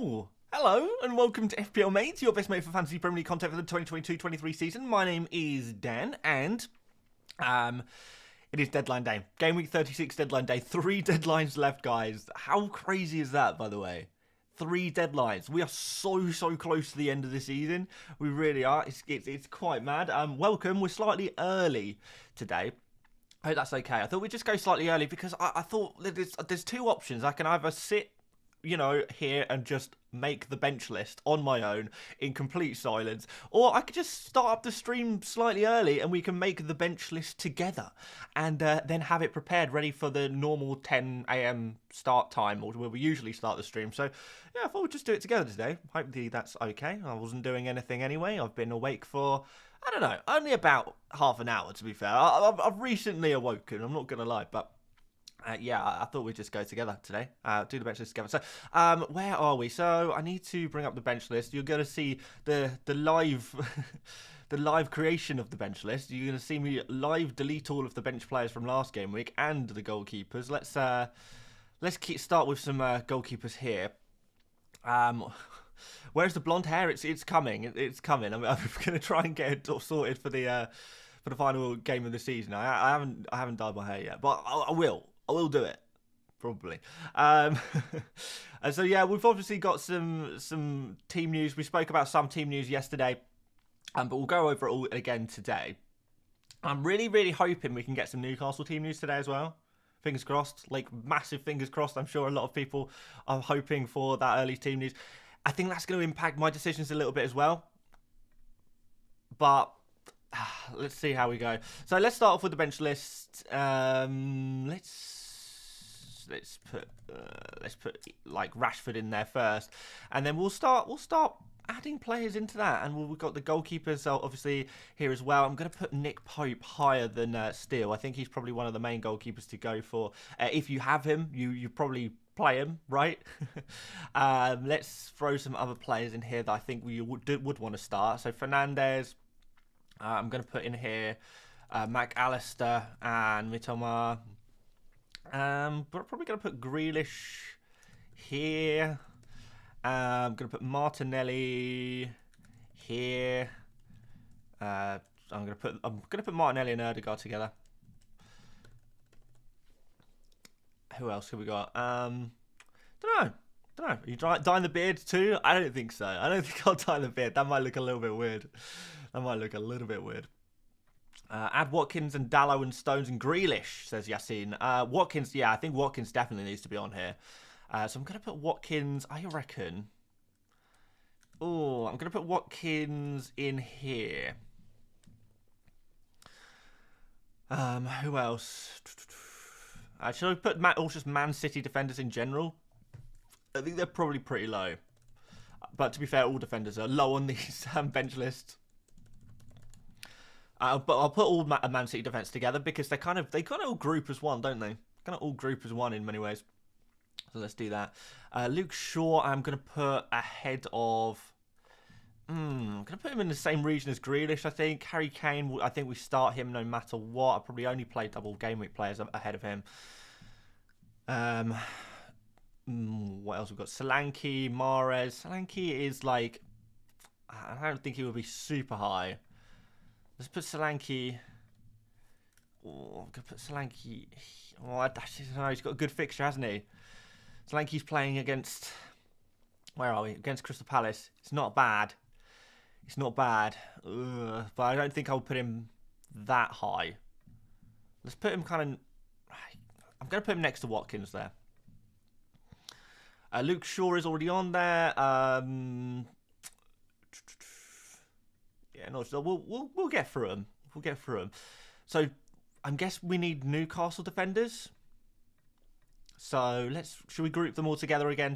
Oh, hello and welcome to FPL Mate, your best mate for fantasy Premier League content for the 2022-23 season. My name is Dan, and it is deadline day. Gameweek 36 deadline day. 3 deadlines left, guys. How crazy is that, by the way? 3 deadlines. We are so close to the end of the season. We really are. It's quite mad. Welcome. We're slightly early today. I hope that's okay. I thought we'd just go slightly early because I thought that there's 2 options. I can either sit, here and just make the bench list on my own in complete silence, or I could just start up the stream slightly early and we can make the bench list together and then have it prepared, ready for the normal 10 a.m. start time, or where we usually start the stream. So, yeah, I thought we'd just do it together today. Hopefully that's okay. I wasn't doing anything anyway. I've been awake for, I don't know, only about half an hour, to be fair. I've recently awoken, I'm not going to lie, but yeah, I thought we'd just go together today, do the bench list together. So, where are we? So, I need to bring up the bench list. You're going to see the live the live creation of the bench list. You're going to see me live delete all of the bench players from last game week and the goalkeepers. Let's start with some goalkeepers here. Where's the blonde hair? It's coming. It's coming. I'm going to try and get it sorted for the final game of the season. I haven't dyed my hair yet, but I will. I will do it, probably. And so, yeah, we've obviously got some team news. We spoke about some team news yesterday, but we'll go over it all again today. I'm really hoping we can get some Newcastle team news today as well. Fingers crossed, like massive fingers crossed. I'm sure a lot of people are hoping for that early team news. I think that's going to impact my decisions a little bit as well. But let's see how we go. So let's start off with the bench list. Let's put like Rashford in there first, and then we'll start adding players into that. And we've got the goalkeepers obviously here as well. I'm going to put Nick Pope higher than Steele. I think he's probably one of the main goalkeepers to go for. If you have him, you probably play him, right? Let's throw some other players in here that I think we would want to start. So Fernandes. I'm going to put in here McAllister and Mitoma. But probably going to put Grealish here. I'm going to put Martinelli here. I'm going to put Martinelli and Ødegaard together. Who else have we got? Don't know. Are you dyeing the beard too? I don't think so. I don't think I'll dye the beard. That might look a little bit weird. Add Watkins and Dallow and Stones and Grealish, says Yassine. Watkins, yeah, I think Watkins definitely needs to be on here. So I'm going to put Watkins, I reckon. Oh, I'm going to put Watkins in here. Who else? Should I put just Man City defenders in general? I think they're probably pretty low. But to be fair, all defenders are low on these bench lists. But I'll put all Man City defence together because they kind of all group as one, don't they? Kind of all group as one in many ways. So let's do that. Luke Shaw, I'm going to put ahead of. I'm going to put him in the same region as Grealish, I think. Harry Kane, I think we start him no matter what. I probably only play double game week players ahead of him. What else we've got? Solanke, Mahrez. Solanke is like, I don't think he would be super high. Let's put Solanke. Oh, I'm going to put Solanke. Oh, he's got a good fixture, hasn't he? Solanke's playing against, where are we? Against Crystal Palace. It's not bad. But I don't think I'll put him that high. Let's put him I'm going to put him next to Watkins there. Luke Shaw is already on there. Yeah, no, so we'll get through them. So I guess we need Newcastle defenders. So should we group them all together again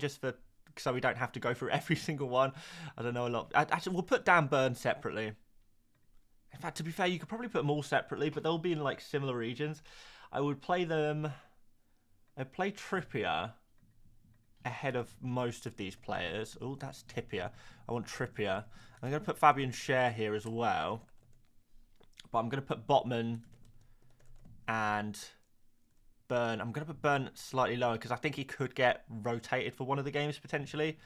so we don't have to go through every single one? I don't know a lot. Actually, we'll put Dan Burn separately. In fact, to be fair, you could probably put them all separately, but they'll be in like similar regions. I would play them. I'd play Trippier ahead of most of these players. Oh, that's Trippier. I want Trippier. I'm going to put Fabian Schär here as well. But I'm going to put Botman and Burn. I'm going to put Burn slightly lower because I think he could get rotated for one of the games potentially.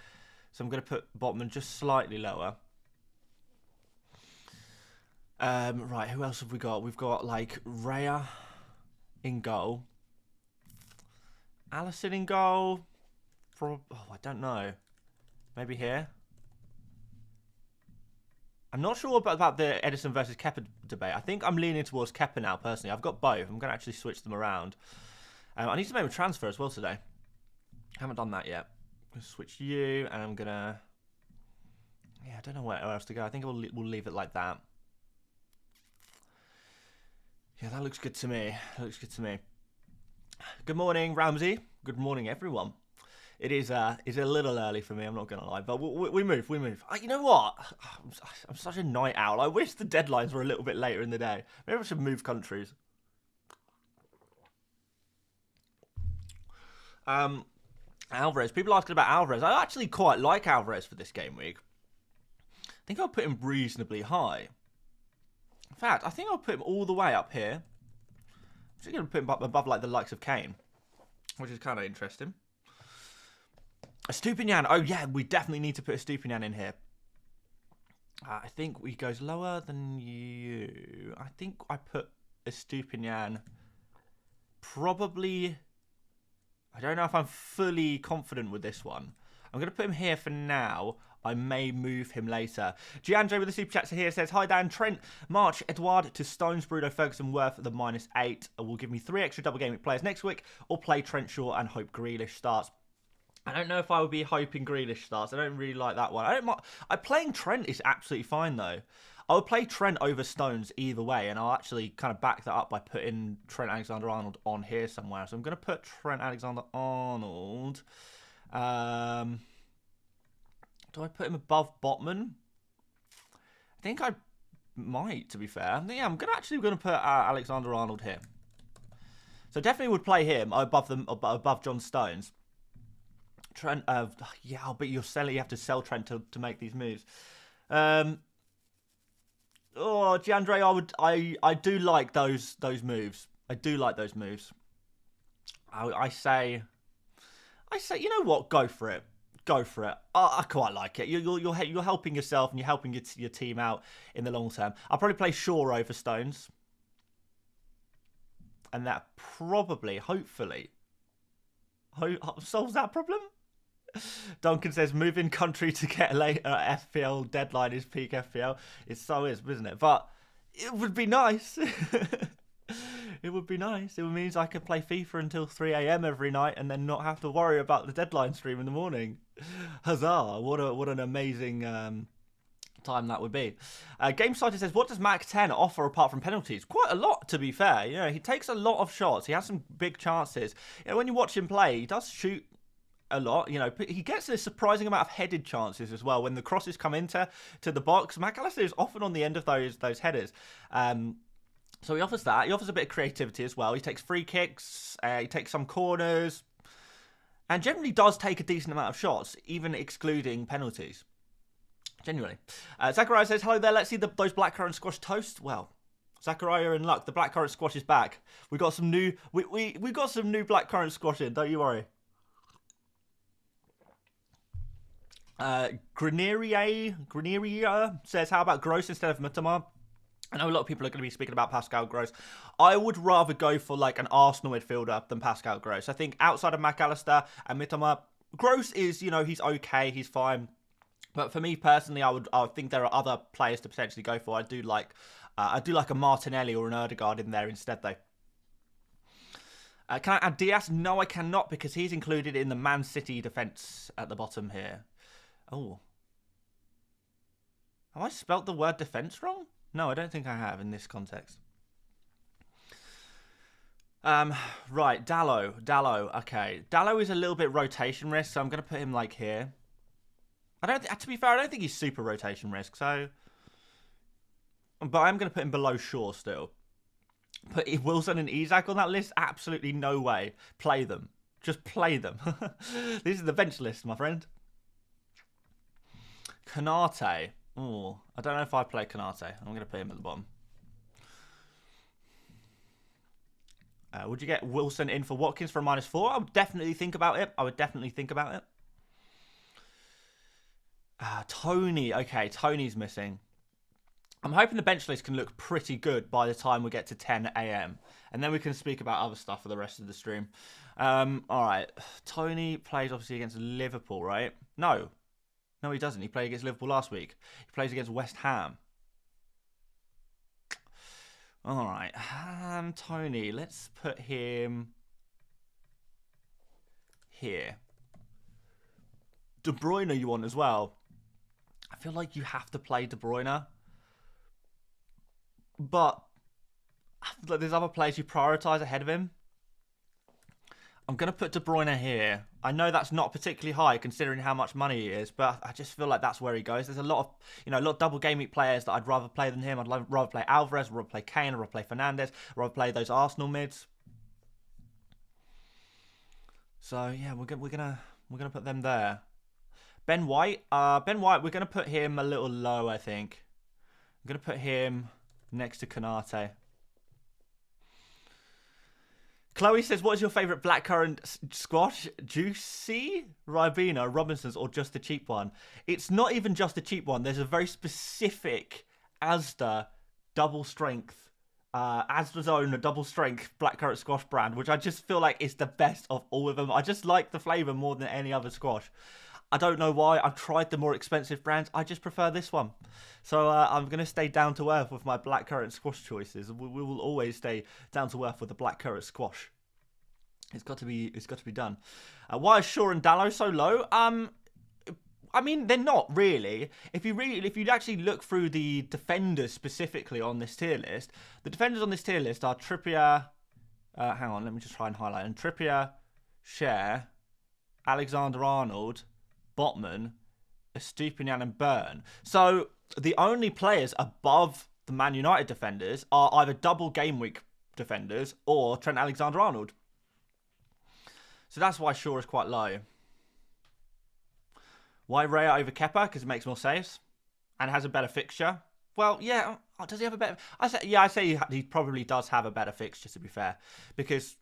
So I'm going to put Botman just slightly lower. Right, who else have we got? We've got, like, Raya in goal. Allison in goal. Oh, I don't know. Maybe here. I'm not sure about the Edison versus Kepa debate. I think I'm leaning towards Kepa now, personally. I've got both. I'm going to actually switch them around. I need to make a transfer as well today. I haven't done that yet. I'm going to switch you, and I'm going to... Yeah, I don't know where else to go. I think we'll leave it like that. Yeah, that looks good to me. That looks good to me. Good morning, Ramsey. Good morning, everyone. It's a little early for me, I'm not going to lie, but we move. You know what? I'm such a night owl. I wish the deadlines were a little bit later in the day. Maybe I should move countries. Alvarez. People asking about Alvarez. I actually quite like Alvarez for this game week. I think I'll put him reasonably high. In fact, I think I'll put him all the way up here. I'm just going to put him above like the likes of Kane, which is kind of interesting. A Stupinian. Oh, yeah, we definitely need to put a Stupinian in here. I think he goes lower than you. I think I put a Stupinian probably... I don't know if I'm fully confident with this one. I'm going to put him here for now. I may move him later. Giandro with the super chats here says, hi Dan, Trent, March, Edouard to Stones, Bruno, Ferguson, worth the -8 will give me 3 extra double game week players next week, or play Trent Shaw and hope Grealish starts. I don't know if I would be hoping Grealish starts. I don't really like that one. Playing Trent is absolutely fine though. I would play Trent over Stones either way, and I'll actually kind of back that up by putting Trent Alexander-Arnold on here somewhere. So I'm going to put Trent Alexander-Arnold. Do I put him above Botman? I think I might, to be fair. Yeah, I'm actually going to put Alexander-Arnold here. So definitely would play him above John Stones. Trent, yeah, but you have to sell Trent to make these moves. Oh, Giandre, I do like those moves. I do like those moves. I say, you know what? Go for it. Go for it. I quite like it. You're helping yourself and you're helping your team out in the long term. I'll probably play Shaw over Stones, and that probably, hopefully, solves that problem. Duncan says, moving country to get a late FPL deadline is peak FPL. It so is, isn't it? But it would be nice. It would be nice. It means I could play FIFA until 3 a.m. every night and then not have to worry about the deadline stream in the morning. Huzzah. What an amazing time that would be. Game Starter says, what does Mac 10 offer apart from penalties? Quite a lot, to be fair. You know, he takes a lot of shots. He has some big chances. You know, when you watch him play, he does shoot a lot. You know, he gets a surprising amount of headed chances as well. When the crosses come into the box, McAllister is often on the end of those headers. So he offers that. He offers a bit of creativity as well. He takes free kicks. He takes some corners. And generally does take a decent amount of shots, even excluding penalties. Genuinely. Zachariah says, hello there. Let's see those blackcurrant squash toast. Well, Zachariah in luck. The blackcurrant squash is back. We got some new... We got some new blackcurrant squash in. Don't you worry. Greneria says, how about Gross instead of Mitoma? I know a lot of people are going to be speaking about Pascal Gross. I would rather go for like an Arsenal midfielder than Pascal Gross. I think outside of McAllister and Mitoma, Gross is, you know, he's okay, he's fine. But for me personally, I would think there are other players to potentially go for. I do like a Martinelli or an Ødegaard in there instead, though. Can I add Diaz? No, I cannot, because he's included in the Man City defence at the bottom here. Oh. Have I spelt the word defence wrong? No, I don't think I have in this context. Right, Dallo. Okay. Dallo is a little bit rotation risk, so I'm going to put him like here. To be fair, I don't think he's super rotation risk, so... But I'm going to put him below Shaw still. Put Wilson and Isak on that list? Absolutely no way. Play them. Just play them. This is the bench list, my friend. Kanate. Oh, I don't know if I play Kanate. I'm going to put him at the bottom. Would you get Wilson in for Watkins for a -4? I would definitely think about it. Tony. Okay, Tony's missing. I'm hoping the bench list can look pretty good by the time we get to 10 a.m. And then we can speak about other stuff for the rest of the stream. All right. Tony plays obviously against Liverpool, right? No. No, he doesn't. He played against Liverpool last week. He plays against West Ham. All right. Tony, let's put him here. De Bruyne you want as well. I feel like you have to play De Bruyne. But there's other players you prioritise ahead of him. I'm going to put De Bruyne here. I know that's not particularly high considering how much money he is, but I just feel like that's where he goes. There's a lot of double game week players that I'd rather play than him. I'd rather play Alvarez, I'd rather play Kane, I'd rather play Fernandes, I'd rather play those Arsenal mids. So yeah, we're gonna put them there. Ben White, we're gonna put him a little low, I think. I'm gonna put him next to Konate. Chloe says, what is your favourite blackcurrant squash? Juicy, Ribena, Robinson's, or just the cheap one? It's not even just the cheap one. There's a very specific Asda double strength, Asda's own double strength blackcurrant squash brand, which I just feel like is the best of all of them. I just like the flavour more than any other squash. I don't know why. I've tried the more expensive brands. I just prefer this one. So I'm going to stay down to earth with my blackcurrant squash choices. We will always stay down to earth with the blackcurrant squash. It's got to be done. Why is Shaw and Dallo so low? I mean, they're not really. If you actually look through the defenders specifically on this tier list, the defenders on this tier list are Trippier. Hang on, let me just try and highlight. And Trippier, Cher, Alexander-Arnold, Botman, Estupinian and Byrne. So the only players above the Man United defenders are either double game week defenders or Trent Alexander-Arnold. So that's why Shaw is quite low. Why Raya over Kepa? Because it makes more saves and has a better fixture. Well, yeah. Does he have a better? I say he probably does have a better fixture, to be fair, because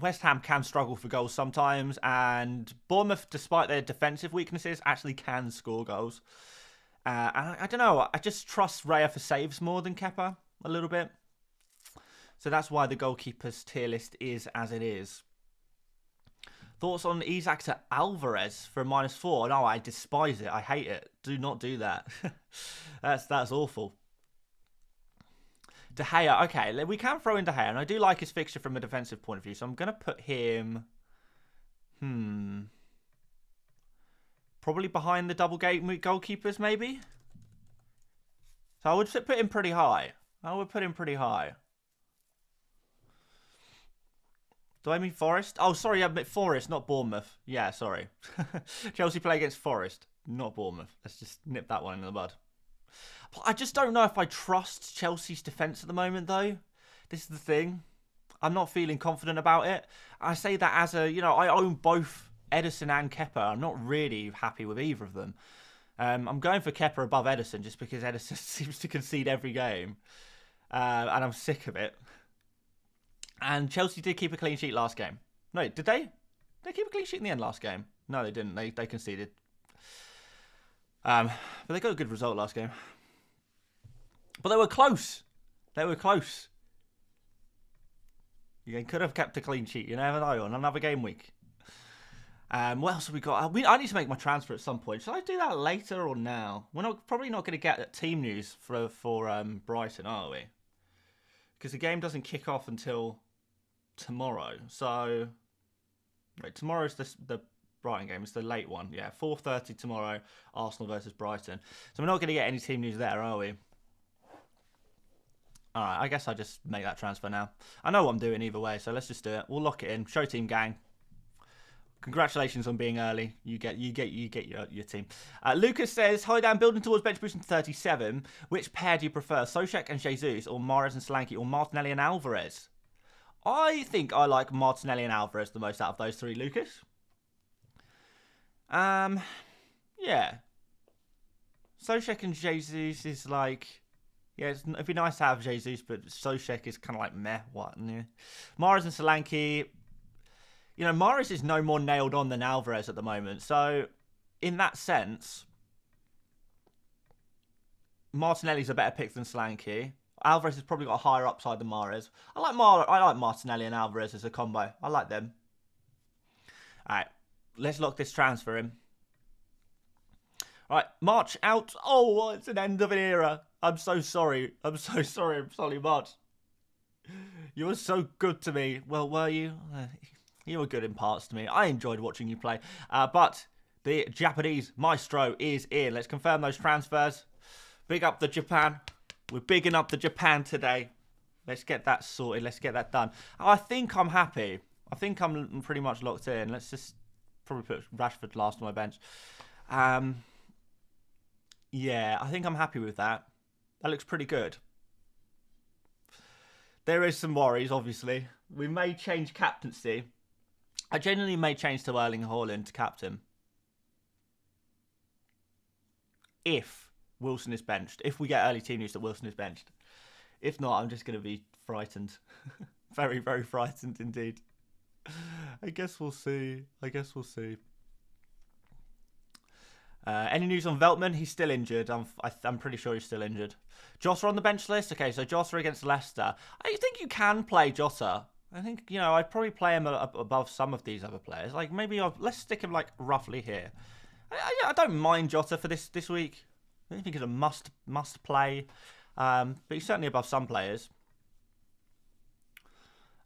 West Ham can struggle for goals sometimes, and Bournemouth, despite their defensive weaknesses, actually can score goals. And I don't know, I just trust Raya for saves more than Kepa a little bit. So that's why the goalkeepers tier list is as it is. Thoughts on Isak to Alvarez for -4? No, I despise it. I hate it. Do not do that. That's awful. De Gea, okay, we can throw in De Gea, and I do like his fixture from a defensive point of view, so I'm going to put him, probably behind the double game goalkeepers, maybe? So I would put him pretty high. Do I mean Forest? Oh, sorry, I meant Forest, not Bournemouth. Yeah, sorry. Chelsea play against Forest, not Bournemouth. Let's just nip that one in the bud. I just don't know if I trust Chelsea's defence at the moment, though. This is the thing. I'm not feeling confident about it. I say that as I own both Ederson and Kepa. I'm not really happy with either of them. I'm going for Kepa above Ederson just because Ederson seems to concede every game. And I'm sick of it. And Chelsea did keep a clean sheet last game. No, did they? Did they keep a clean sheet in the end last game? No, they didn't. They conceded. But they got a good result last game. But they were close. You could have kept a clean sheet. You never know on another game week. What else have we got? I need to make my transfer at some point. Should I do that later or now? We're probably not going to get team news for Brighton, are we? Because the game doesn't kick off until tomorrow. So tomorrow's the Brighton game. It's the late one. Yeah, 4:30 tomorrow. Arsenal versus Brighton. So we're not going to get any team news there, are we? All right, I guess I just make that transfer now. I know what I'm doing either way, so let's just do it. We'll lock it in. Show team gang. Congratulations on being early. You get your team. Lucas says, "Hi Dan, building towards bench boosting to 37. Which pair do you prefer, Soucek and Jesus, or Mahrez and Solanke, or Martinelli and Alvarez?" I think I like Martinelli and Alvarez the most out of those three, Lucas. Yeah. Soucek and Jesus is like. Yeah, it'd be nice to have Jesus, but Soucek is kind of like meh, what? Yeah. Mahrez and Solanke, Mahrez is no more nailed on than Alvarez at the moment. So, in that sense, Martinelli's a better pick than Solanke. Alvarez has probably got a higher upside than Mahrez. I like Martinelli and Alvarez as a combo. I like them. All right, let's lock this transfer in. All right, March out. Oh, it's an end of an era. I'm so sorry. I'm sorry, March. You were so good to me. Well, were you? You were good in parts to me. I enjoyed watching you play. But the Japanese maestro is in. Let's confirm those transfers. Big up the Japan. We're bigging up the Japan today. Let's get that sorted. Let's get that done. I think I'm happy. I think I'm pretty much locked in. Let's just probably put Rashford last on my bench. Yeah, I think I'm happy with that. That looks pretty good. There is some worries, obviously. We may change captaincy. I genuinely may change to Erling Haaland to captain. If Wilson is benched. If we get early team news that Wilson is benched. If not, I'm just going to be frightened. Very, very frightened indeed. I guess we'll see. Any news on Veltman? He's still injured. I'm pretty sure he's still injured. Jota on the bench list? Okay, so Jota against Leicester. I think you can play Jota. I think, I'd probably play him above some of these other players. Like, maybe let's stick him, like, roughly here. I don't mind Jota for this week. I don't think he's a must play. But he's certainly above some players.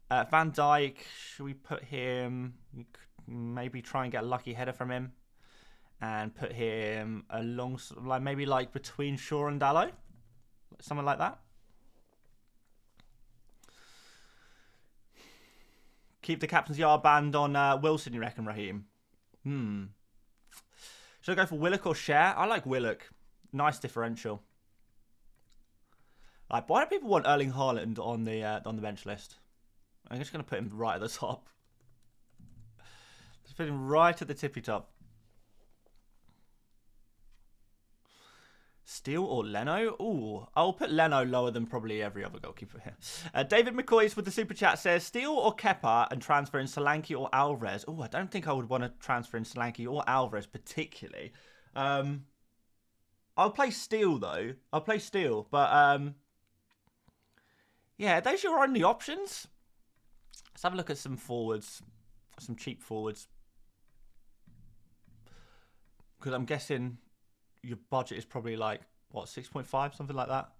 Van Dijk, should we put him... Maybe try and get a lucky header from him. And put him along, maybe between Shaw and Dalot. Something like that. Keep the captain's yard band on Wilson, you reckon, Raheem? Should I go for Willock or Cher? I like Willock. Nice differential. Like, why do people want Erling Haaland on the bench list? I'm just going to put him right at the top. Just put him right at the tippy top. Steele or Leno? Ooh, I'll put Leno lower than probably every other goalkeeper here. David McCoy's with the super chat says, Steele or Kepa and transfer in Solanke or Alvarez? Oh, I don't think I would want to transfer in Solanke or Alvarez particularly. I'll play Steele though. But yeah, those are your only options. Let's have a look at some forwards, some cheap forwards. Because I'm guessing your budget is probably like, what, 6.5, something like that?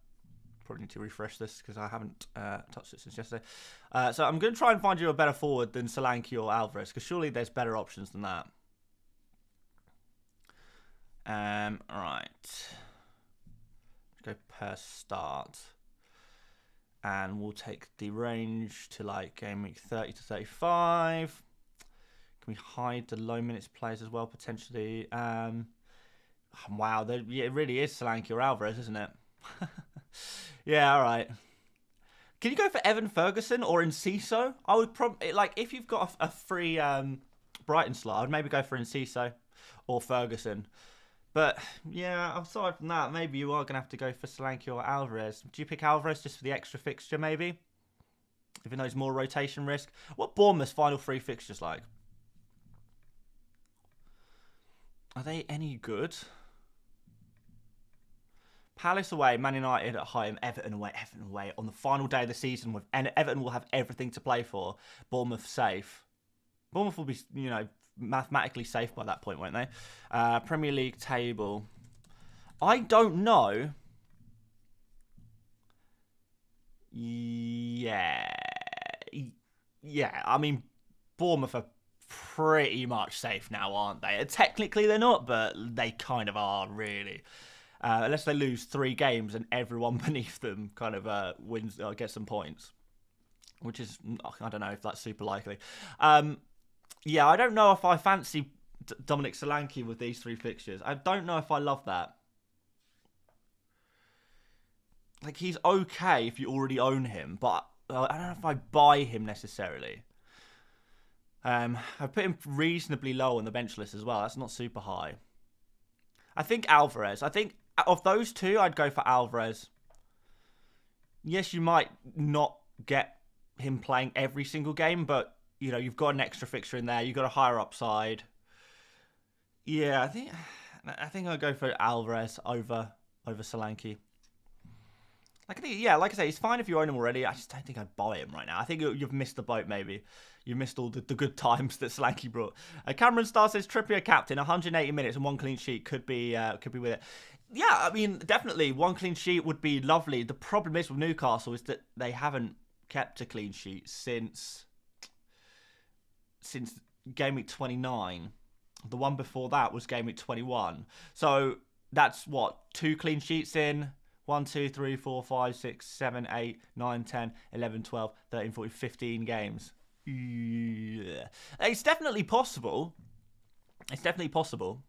Probably need to refresh this because I haven't touched it since yesterday. So I'm going to try and find you a better forward than Solanke or Alvarez, because surely there's better options than that. Right. Let's go per start. And we'll take the range to like game week 30 to 35. Can we hide the low minutes players as well, potentially? Wow, it really is Solanke or Alvarez, isn't it? Yeah, all right. Can you go for Evan Ferguson or Enciso? I would probably, like, if you've got a free Brighton slot, I'd maybe go for Enciso or Ferguson. But, yeah, aside from that, maybe you are going to have to go for Solanke or Alvarez. Do you pick Alvarez just for the extra fixture, maybe? Even though it's more rotation risk. What Bournemouth's final 3 fixtures like? Are they any good? Palace away, Man United at home, Everton away on the final day of the season. And Everton will have everything to play for. Bournemouth safe. Bournemouth will be, mathematically safe by that point, won't they? Premier League table. I don't know. Yeah. I mean, Bournemouth are pretty much safe now, aren't they? Technically they're not, but they kind of are, really. Unless they lose 3 games and everyone beneath them kind of wins, gets some points. Which is, I don't know if that's super likely. Yeah, I don't know if I fancy Dominic Solanke with these 3 fixtures. I don't know if I love that. Like, he's okay if you already own him, but I don't know if I buy him necessarily. I've put him reasonably low on the bench list as well. That's not super high. I think Alvarez. I think of those 2, I'd go for Alvarez. Yes, you might not get him playing every single game, but you've got an extra fixture in there. You've got a higher upside. Yeah, I think I'll go for Alvarez over Solanke. Like, yeah, like I say, it's fine if you own him already. I just don't think I'd buy him right now. I think you've missed the boat, maybe. You've missed all the good times that Slanky brought. Cameron Star says, Trippier captain, 180 minutes and 1 clean sheet could be with it. Yeah, I mean, definitely, 1 clean sheet would be lovely. The problem is with Newcastle is that they haven't kept a clean sheet since Gameweek 29. The one before that was Gameweek 21. So that's what, 2 clean sheets in? 1, 2, 3, 4, 5, 6, 7, 8, 9, 10, 11, 12, 13, 14, 15 games. Yeah. It's definitely possible. It's definitely possible.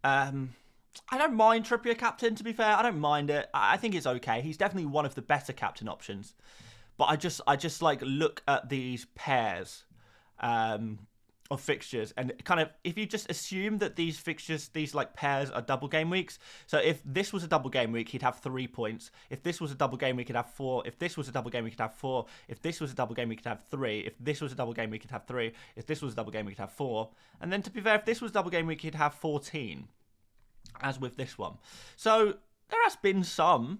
I don't mind Trippier captain, to be fair. I don't mind it. I think it's okay. He's definitely one of the better captain options. But I just like look at these pairs of fixtures, and kind of, if you just assume that these fixtures, these like pairs are double game weeks. So if this was a double game week, he'd have 3 points. If this was a double game week, he'd have 4. If this was a double game week, he'd have 4. If this was a double game week, he'd have 3. If this was a double game week, he'd have 3. If this was a double game week, he'd have 4. And then, to be fair, if this was double game week, he'd have 14, as with this one. So there has been some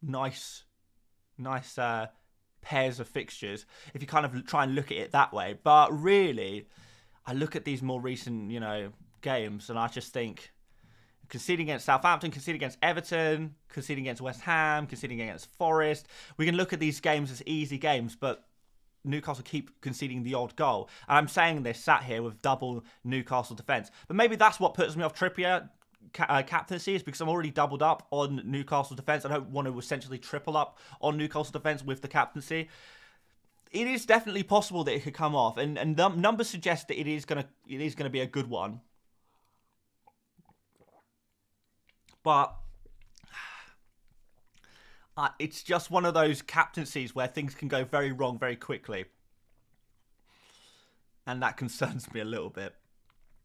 nice pairs of fixtures, if you kind of try and look at it that way. But really, I look at these more recent, games, and I just think conceding against Southampton, conceding against Everton, conceding against West Ham, conceding against Forest, we can look at these games as easy games, but Newcastle keep conceding the odd goal. And I'm saying this sat here with double Newcastle defence. But maybe that's what puts me off Trippier captaincy, is because I'm already doubled up on Newcastle defence. I don't want to essentially triple up on Newcastle defence with the captaincy. It is definitely possible that it could come off, and numbers suggest that it is gonna be a good one. But it's just one of those captaincies where things can go very wrong very quickly, and that concerns me a little bit.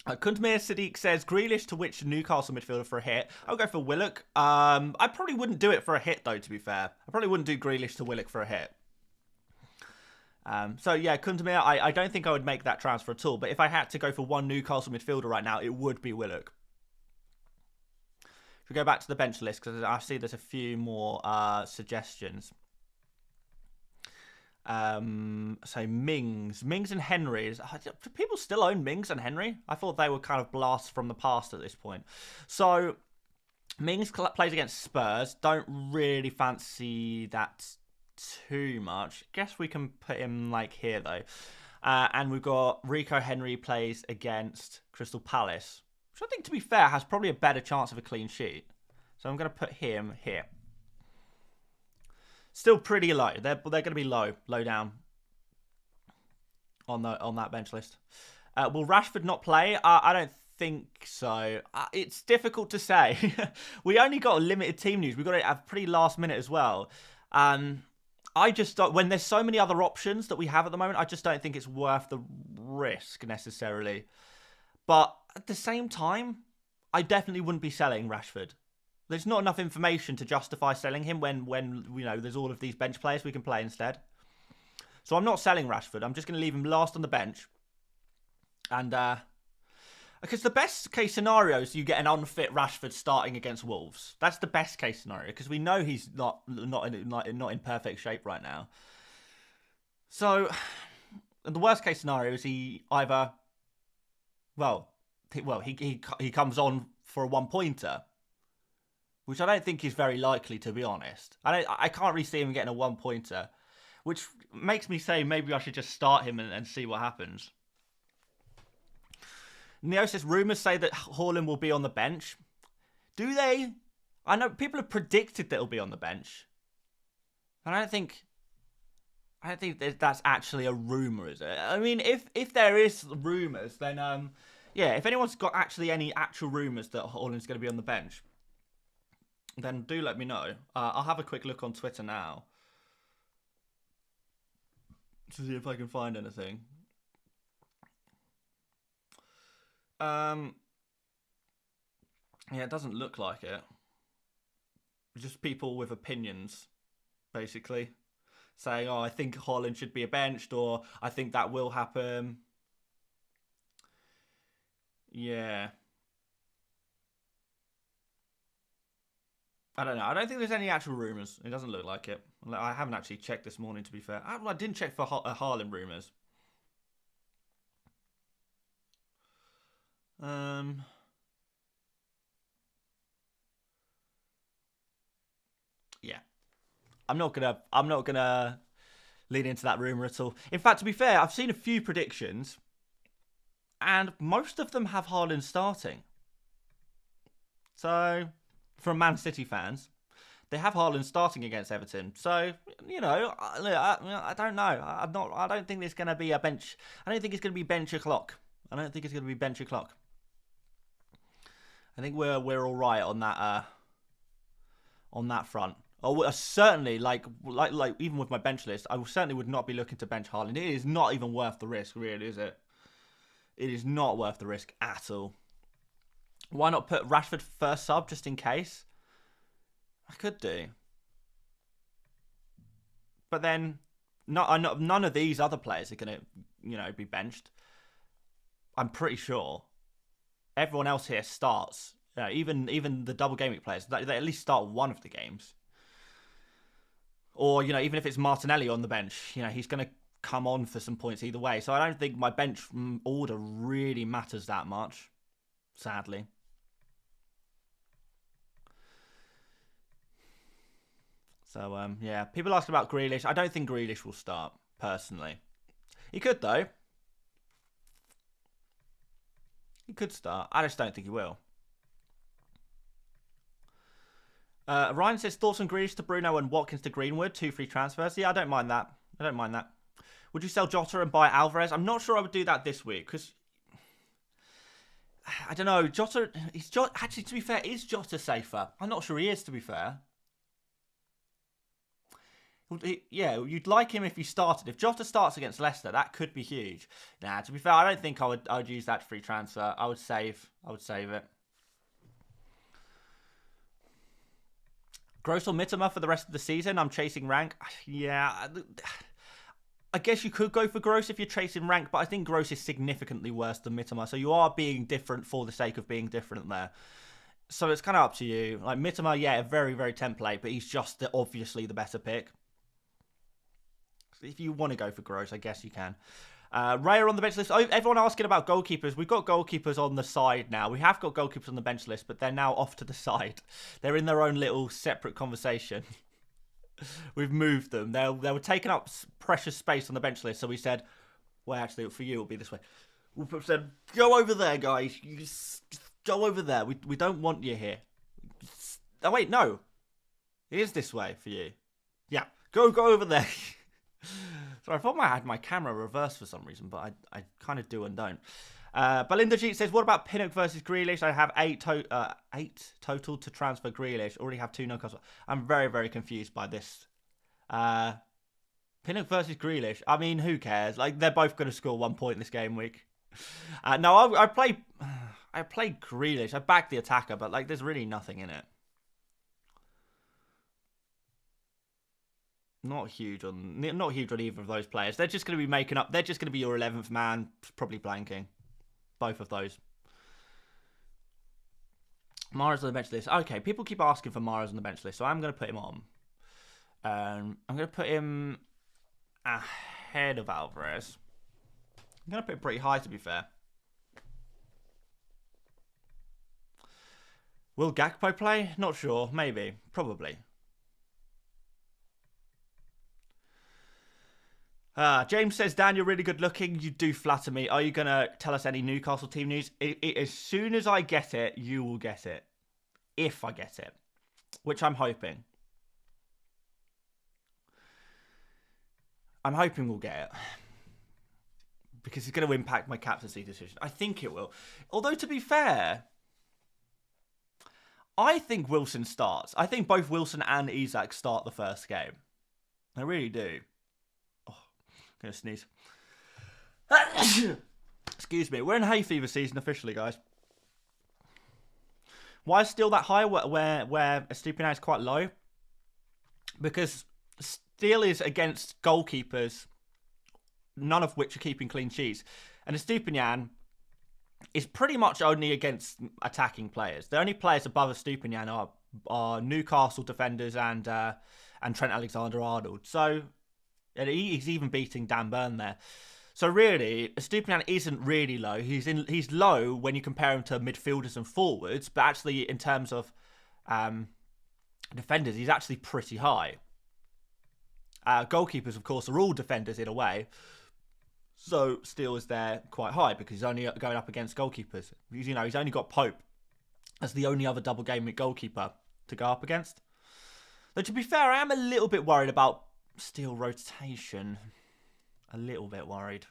Kundmir Sadiq says, Grealish to which Newcastle midfielder for a hit? I'll go for Willock. I probably wouldn't do it for a hit, though, to be fair. I probably wouldn't do Grealish to Willock for a hit. So, yeah, Kundmir, I don't think I would make that transfer at all. But if I had to go for one Newcastle midfielder right now, it would be Willock. If we go back to the bench list, because I see there's a few more suggestions. So Mings and Henry. Do people still own Mings and Henry? I thought they were kind of blasts from the past at this point. So Mings plays against Spurs. Don't really fancy that too much. Guess we can put him like here though. And we've got Rico Henry plays against Crystal Palace, which I think, to be fair, has probably a better chance of a clean sheet. So I'm going to put him here. Still pretty low. They're going to be low down on that bench list. Will Rashford not play? I don't think so. It's difficult to say. We only got a limited team news. We got it at pretty last minute as well. I just don't, when there's so many other options that we have at the moment, I just don't think it's worth the risk necessarily. But at the same time, I definitely wouldn't be selling Rashford. There's not enough information to justify selling him when there's all of these bench players we can play instead. So I'm not selling Rashford. I'm just going to leave him last on the bench. And because the best case scenario is you get an unfit Rashford starting against Wolves. That's the best case scenario, because we know he's not in perfect shape right now. So the worst case scenario is he either he comes on for a 1-pointer, which I don't think is very likely, to be honest. I can't really see him getting a 1-pointer, which makes me say maybe I should just start him and see what happens. Neo says, rumours say that Haaland will be on the bench. Do they? I know people have predicted that he'll be on the bench. I don't think that's actually a rumour, is it? I mean, if there is rumours, then yeah, if anyone's got actually any actual rumours that Haaland's going to be on the bench, then do let me know. I'll have a quick look on Twitter now to see if I can find anything. Yeah, it doesn't look like it. Just people with opinions, basically, saying, "Oh, I think Haaland should be benched," or "I think that will happen." Yeah. I don't know. I don't think there's any actual rumours. It doesn't look like it. I haven't actually checked this morning, to be fair. I didn't check for Haaland rumours. Yeah. I'm not gonna lean into that rumour at all. In fact, to be fair, I've seen a few predictions, and most of them have Haaland starting. So, from Man City fans, they have Haaland starting against Everton. So, you know, I don't know. I don't think there's going to be a bench. I don't think it's going to be bench o'clock. I don't think it's going to be bench o'clock. I think we're all right on that front. Oh, certainly, like even with my bench list, I certainly would not be looking to bench Haaland. It is not even worth the risk, really, is it? It is not worth the risk at all. Why not put Rashford first sub just in case? I could do. But then none of these other players are going to, be benched. I'm pretty sure. Everyone else here starts. Even the double game week players, they at least start one of the games. Or, even if it's Martinelli on the bench, he's going to come on for some points either way. So I don't think my bench order really matters that much, sadly. So, yeah. People ask about Grealish. I don't think Grealish will start, personally. He could, though. He could start. I just don't think he will. Ryan says, thoughts on Grealish to Bruno and Watkins to Greenwood? 2 free transfers. Yeah, I don't mind that. Would you sell Jota and buy Alvarez? I'm not sure I would do that this week, because I don't know. Actually, to be fair, is Jota safer? I'm not sure he is, to be fair. Yeah, you'd like him if he started. If Jota starts against Leicester, that could be huge. Nah, to be fair, I don't think I would use that free transfer. I would save it. Gross or Mitoma for the rest of the season? I'm chasing rank. Yeah, I guess you could go for Gross if you're chasing rank, but I think Gross is significantly worse than Mitoma. So you are being different for the sake of being different there. So it's kind of up to you. Like Mitoma, yeah, very, very template, but he's just obviously the better pick. If you want to go for Gross, I guess you can. Raya on the bench list. Oh, everyone asking about goalkeepers. We've got goalkeepers on the side now. We have got goalkeepers on the bench list, but they're now off to the side. They're in their own little separate conversation. We've moved them. They were taking up precious space on the bench list, so we said, well, actually, for you, it'll be this way. We said, go over there, guys. You just go over there. We don't want you here. Oh, wait, no. It is this way for you. Yeah, go over there. So I thought I had my camera reversed for some reason, but I kind of do and don't. Belinda Jeet says, what about Pinnock versus Grealish? I have 8 total to transfer Grealish. Already have 2 no-cost. I'm very, very confused by this. Pinnock versus Grealish. I mean, who cares? Like, they're both going to score 1 point this game week. No, I play Grealish. I back the attacker, but like, there's really nothing in it. Not huge on either of those players. They're just going to be making up. They're just going to be your 11th man, probably blanking. Both of those. Mahrez on the bench list. Okay, people keep asking for Mahrez on the bench list, so I'm going to put him on. I'm going to put him ahead of Alvarez. I'm going to put him pretty high, to be fair. Will Gakpo play? Not sure. Maybe. Probably. James says, Dan, you're really good looking. You do flatter me. Are you going to tell us any Newcastle team news? As soon as I get it, you will get it. If I get it. Which I'm hoping. I'm hoping we'll get it. Because it's going to impact my captaincy decision. I think it will. Although, to be fair, I think Wilson starts. I think both Wilson and Isak start the first game. I really do. Gonna sneeze. Excuse me. We're in hay fever season officially, guys. Why is still that high where Estupinian is quite low? Because Steele is against goalkeepers, none of which are keeping clean sheets. And Estupinian is pretty much only against attacking players. The only players above Estupinian are are Newcastle defenders and Trent Alexander-Arnold. So he's even beating Dan Burn there. So really, Estupiñán isn't really low. He's low when you compare him to midfielders and forwards, but actually in terms of defenders, he's actually pretty high. Goalkeepers, of course, are all defenders in a way. So Steele is there quite high because he's only going up against goalkeepers. He's only got Pope as the only other double game week goalkeeper to go up against. Though to be fair, I am a little bit worried about Steele rotation. A little bit worried.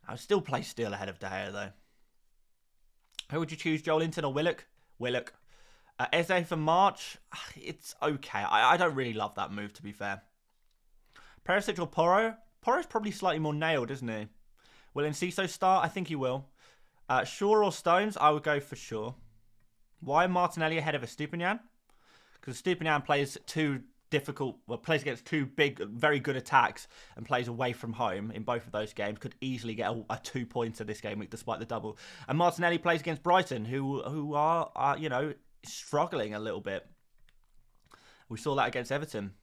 I would still play Steele ahead of De Gea though. Who would you choose, Joelinton or Willock? Willock. Eze for March, it's okay. I don't really love that move, to be fair. Perisic or Porro? Porro's probably slightly more nailed, isn't he? Will Enciso start? I think he will. Shaw or Stones? I would go for Shaw. Why Martinelli ahead of Estupiñán? Because Estupiñán plays plays against two big, very good attacks and plays away from home in both of those games. Could easily get a 2-pointer this game week despite the double. And Martinelli plays against Brighton, who are struggling a little bit. We saw that against Everton.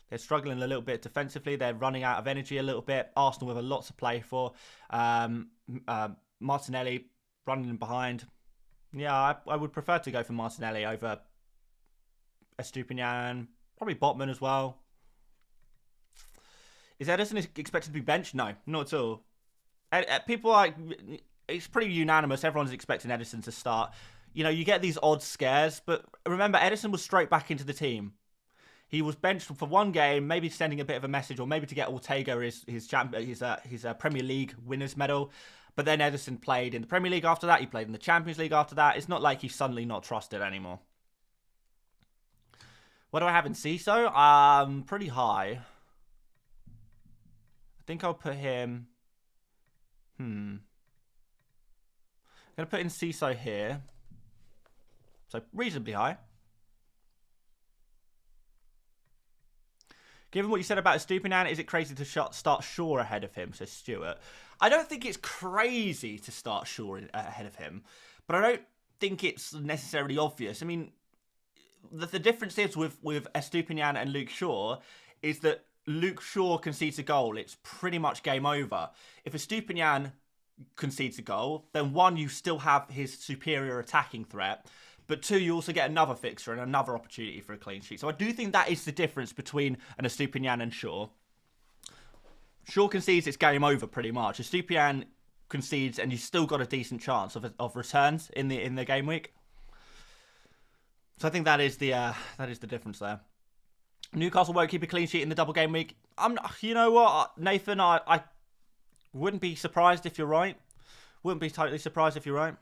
They're struggling a little bit defensively. They're running out of energy a little bit. Arsenal with a lot to play for. Martinelli running behind. Yeah, I would prefer to go for Martinelli over Estupiñán. Probably Botman as well. Is Ederson expected to be benched? No, not at all. It's pretty unanimous. Everyone's expecting Ederson to start. You get these odd scares, but remember, Ederson was straight back into the team. He was benched for one game, maybe sending a bit of a message, or maybe to get Ortega his Premier League winners medal. But then Ederson played in the Premier League after that. He played in the Champions League after that. It's not like he's suddenly not trusted anymore. What do I have in CISO? Pretty high. I think I'll put him... I'm going to put in CISO here. So reasonably high. Given what you said about Estupiñán, is it crazy to start Shaw ahead of him? Says Stuart. I don't think it's crazy to start Shaw ahead of him, but I don't think it's necessarily obvious. I mean, the difference is with Estupiñán and Luke Shaw is that Luke Shaw concedes a goal, it's pretty much game over. If Estupiñán concedes a goal, then one, you still have his superior attacking threat, but two, you also get another fixture and another opportunity for a clean sheet. So I do think that is the difference between an Estupiñán and Shaw. Shaw concedes, it's game over pretty much. Estupiñán concedes, and you've still got a decent chance of returns in the game week. So I think that is the difference there. Newcastle won't keep a clean sheet in the double game week. You know what, Nathan? I wouldn't be surprised if you're right. Wouldn't be totally surprised if you're right.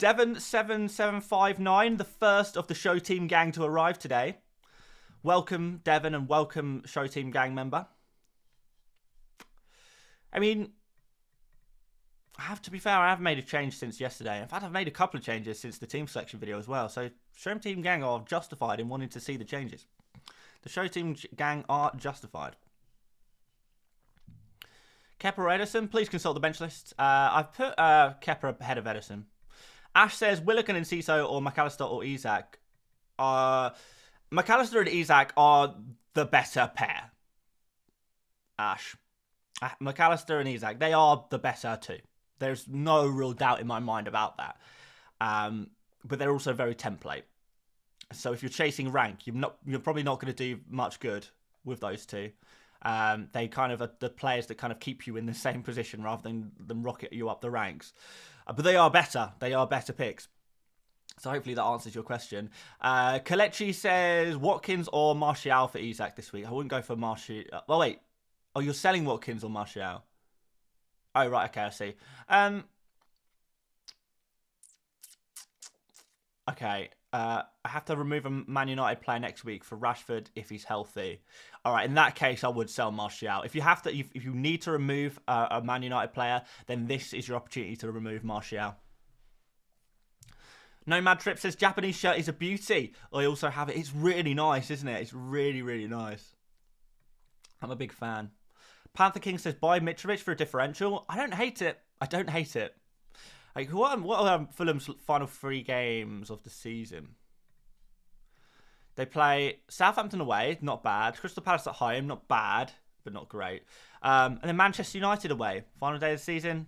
Devon7759, the first of the Show Team gang to arrive today. Welcome, Devon, and welcome, Show Team gang member. I mean, to be fair, I have made a change since yesterday. In fact, I've made a couple of changes since the team selection video as well. So, Show Team gang are justified in wanting to see the changes. The Show Team gang are justified. Kepa or Ederson, please consult the bench list. I've put Kepa ahead of Ederson. Ash says, Willock and Enciso or McAllister or Isak. McAllister and Isak are the better pair. Ash. McAllister and Isak, they are the better two. There's no real doubt in my mind about that. But they're also very template. So if you're chasing rank, you're probably not going to do much good with those two. They kind of are the players that kind of keep you in the same position rather than rocket you up the ranks. But they are better. They are better picks. So hopefully that answers your question. Kalechi says, Watkins or Martial for Isak this week? I wouldn't go for Martial. Oh, wait. Oh, you're selling Watkins or Martial? Oh, right. Okay, I see. Okay. I have to remove a Man United player next week for Rashford if he's healthy. All right, in that case, I would sell Martial. If you need to remove a Man United player, then this is your opportunity to remove Martial. Nomad Trip says, Japanese shirt is a beauty. I also have it. It's really nice, isn't it? It's really, really nice. I'm a big fan. Panther King says, buy Mitrovic for a differential. I don't hate it. I don't hate it. Like, what are Fulham's final 3 games of the season? They play Southampton away, not bad. Crystal Palace at home, not bad, but not great. And then Manchester United away, final day of the season.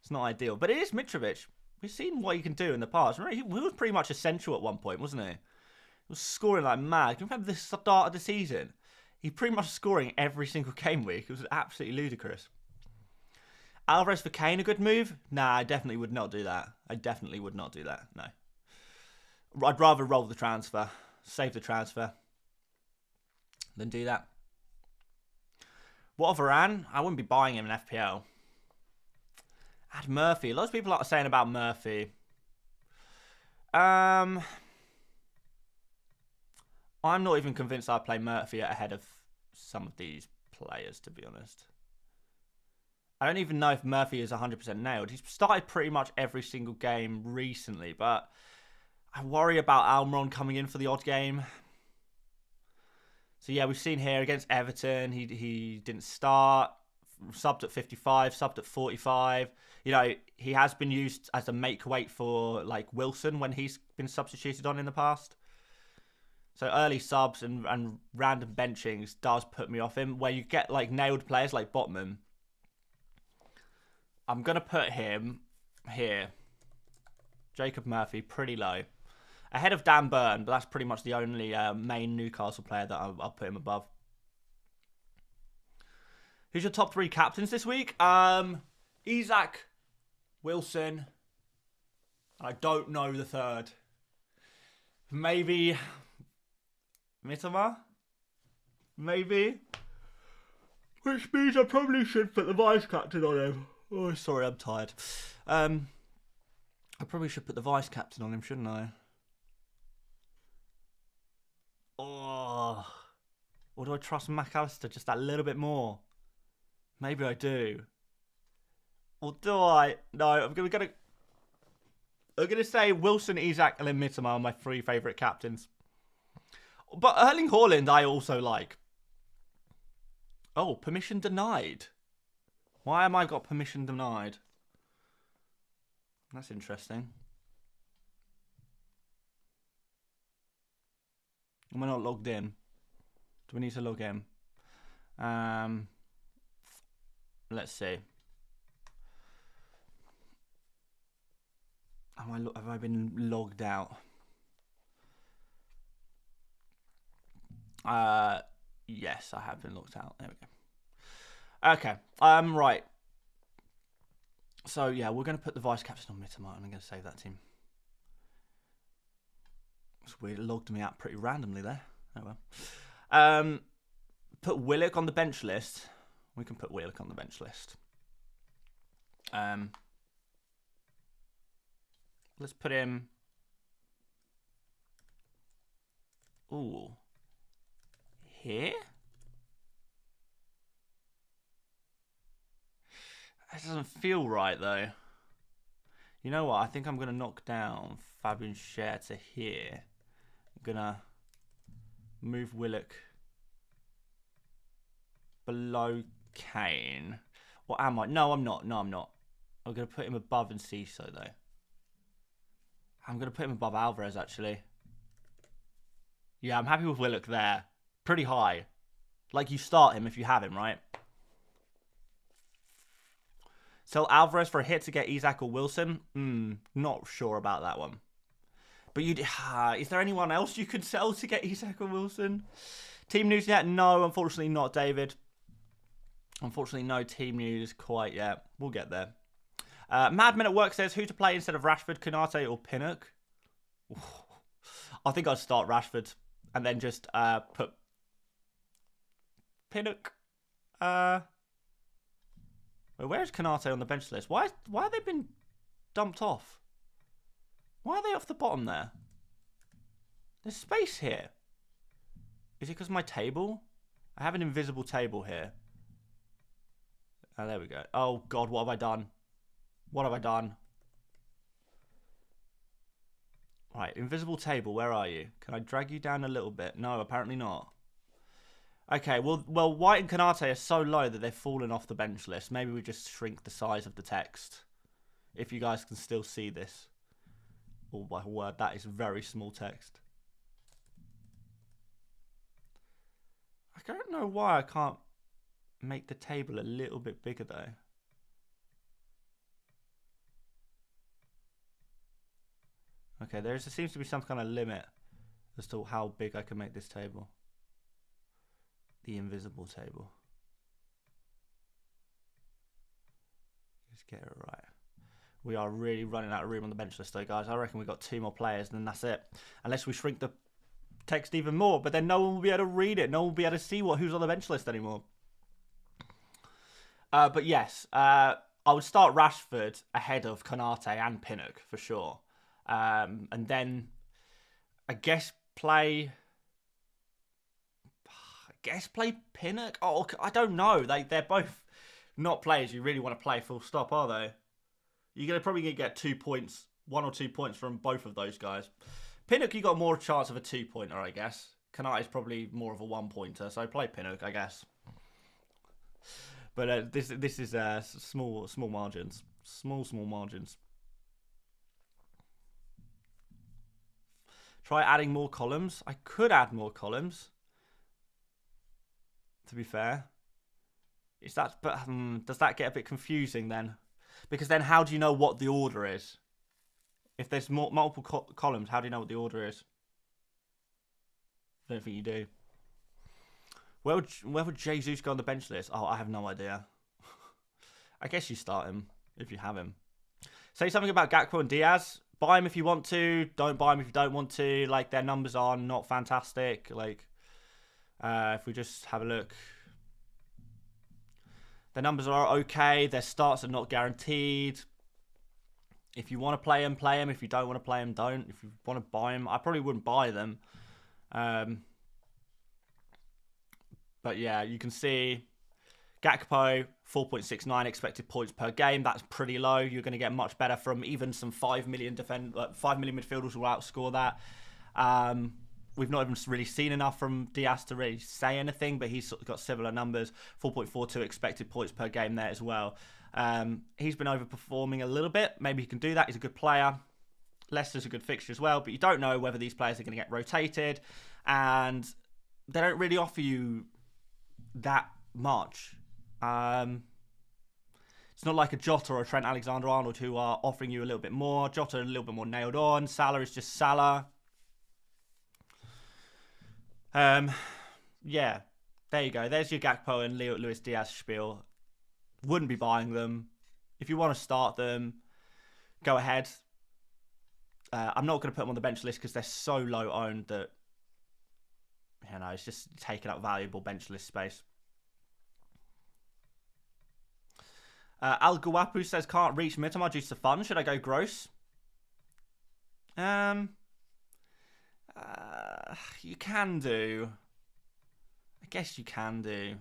It's not ideal, but it is Mitrovic. We've seen what he can do in the past. He was pretty much essential at one point, wasn't he? He was scoring like mad. Can you remember the start of the season? He pretty much scoring every single game week. It was absolutely ludicrous. Alvarez for Kane, a good move? Nah, I definitely would not do that. No. I'd rather roll the transfer, save the transfer, than do that. What of Varane? I wouldn't be buying him in FPL. Add Murphy. Lots of people are saying about Murphy. I'm not even convinced I'd play Murphy ahead of some of these players, to be honest. I don't even know if Murphy is 100% nailed. He's started pretty much every single game recently, but I worry about Almiron coming in for the odd game. So yeah, we've seen here against Everton, he didn't start, subbed at 55, subbed at 45. You know, he has been used as a make weight for like Wilson when he's been substituted on in the past. So early subs and random benchings does put me off him. Where you get like nailed players like Botman, I'm going to put him here. Jacob Murphy, pretty low. Ahead of Dan Burn, but that's pretty much the only main Newcastle player that I'll put him above. Who's your top 3 captains this week? Isak, Wilson. I don't know the third. Maybe Mitoma? Maybe. Which means I probably should put the vice captain on him. Oh, sorry, I'm tired. I probably should put the vice captain on him, shouldn't I? Oh. Or do I trust McAllister just that little bit more? Maybe I do. Or do I? No, I'm gonna say Wilson, Isak, and then Mitoma are my 3 favourite captains. But Erling Haaland I also like. Oh, permission denied. Why am I got permission denied? That's interesting. Am I not logged in? Do we need to log in? Let's see. Have I been logged out? Yes, I have been logged out. There we go. Okay. Right. So yeah, we're going to put the vice captain on Mitoma, and I'm going to save that team. It's weird. It logged me out pretty randomly there. Oh well. Put Willock on the bench list. We can put Willock on the bench list. Let's put him. Ooh. Here? That doesn't feel right though. You know what? I think I'm going to knock down Fabian Schär to here. I'm going to move Willock below Kane. What am I? No, I'm not. I'm going to put him above Enciso though. I'm going to put him above Alvarez actually. Yeah, I'm happy with Willock there. Pretty high. Like you start him if you have him, right? Sell Alvarez for a hit to get Isak or Wilson? Not sure about that one. But is there anyone else you could sell to get Isak or Wilson? Team news yet? No, unfortunately not, David. Unfortunately, no team news quite yet. We'll get there. Madman at Work says, who to play instead of Rashford, Konate or Pinnock? I think I'd start Rashford and then just put Pinnock. Where's Konate on the bench list? Why have they been dumped off? Why are they off the bottom there? There's space here. Is it because of my table? I have an invisible table here. Oh, there we go. Oh, God, what have I done? What have I done? Right, invisible table, where are you? Can I drag you down a little bit? No, apparently not. Okay, well, White and Konate are so low that they've fallen off the bench list. Maybe we just shrink the size of the text. If you guys can still see this. Oh my word, that is very small text. I don't know why I can't make the table a little bit bigger though. Okay, there seems to be some kind of limit as to how big I can make this table. The invisible table. Let's get it right. We are really running out of room on the bench list though, guys. I reckon we've got 2 more players and then that's it. Unless we shrink the text even more, but then no one will be able to read it. No one will be able to see who's on the bench list anymore. But yes, I would start Rashford ahead of Konate and Pinnock for sure. And then I guess play Pinnock. Oh, I don't know. They're both not players you really want to play full stop, are they? You're probably going to get 2 points, 1 or 2 points from both of those guys. Pinnock, you got more chance of a 2-pointer, I guess. Konate is probably more of a 1-pointer, so play Pinnock, I guess. But this is small margins, small margins. Try adding more columns. I could add more columns. To be fair, does that get a bit confusing then? Because then how do you know what the order is? If there's multiple columns, how do you know what the order is? I don't think you do. Where would Jesus go on the bench list? Oh, I have no idea. I guess you start him if you have him. Say something about Gakpo and Diaz. Buy him if you want to. Don't buy him if you don't want to. Like, their numbers are not fantastic. Like, if we just have a look. Their numbers are okay. Their starts are not guaranteed. If you want to play them, play them. If you don't want to play them, don't. If you want to buy them, I probably wouldn't buy them. But yeah, you can see Gakpo, 4.69 expected points per game. That's pretty low. You're going to get much better from even some 5 million midfielders will outscore that. We've not even really seen enough from Diaz to really say anything, but he's got similar numbers. 4.42 expected points per game there as well. He's been overperforming a little bit. Maybe he can do that. He's a good player. Leicester's a good fixture as well, but you don't know whether these players are going to get rotated, and they don't really offer you that much. It's not like a Jota or a Trent Alexander-Arnold who are offering you a little bit more. Jota a little bit more nailed on. Salah is just Salah. Yeah, there you go. There's your Gakpo and Luis Diaz spiel. Wouldn't be buying them. If you want to start them, go ahead. I'm not going to put them on the bench list because they're so low owned that, you know, it's just taking up valuable bench list space. Al Guapu says can't reach Mitamar due to fun. Should I go gross? You can do. I guess you can do.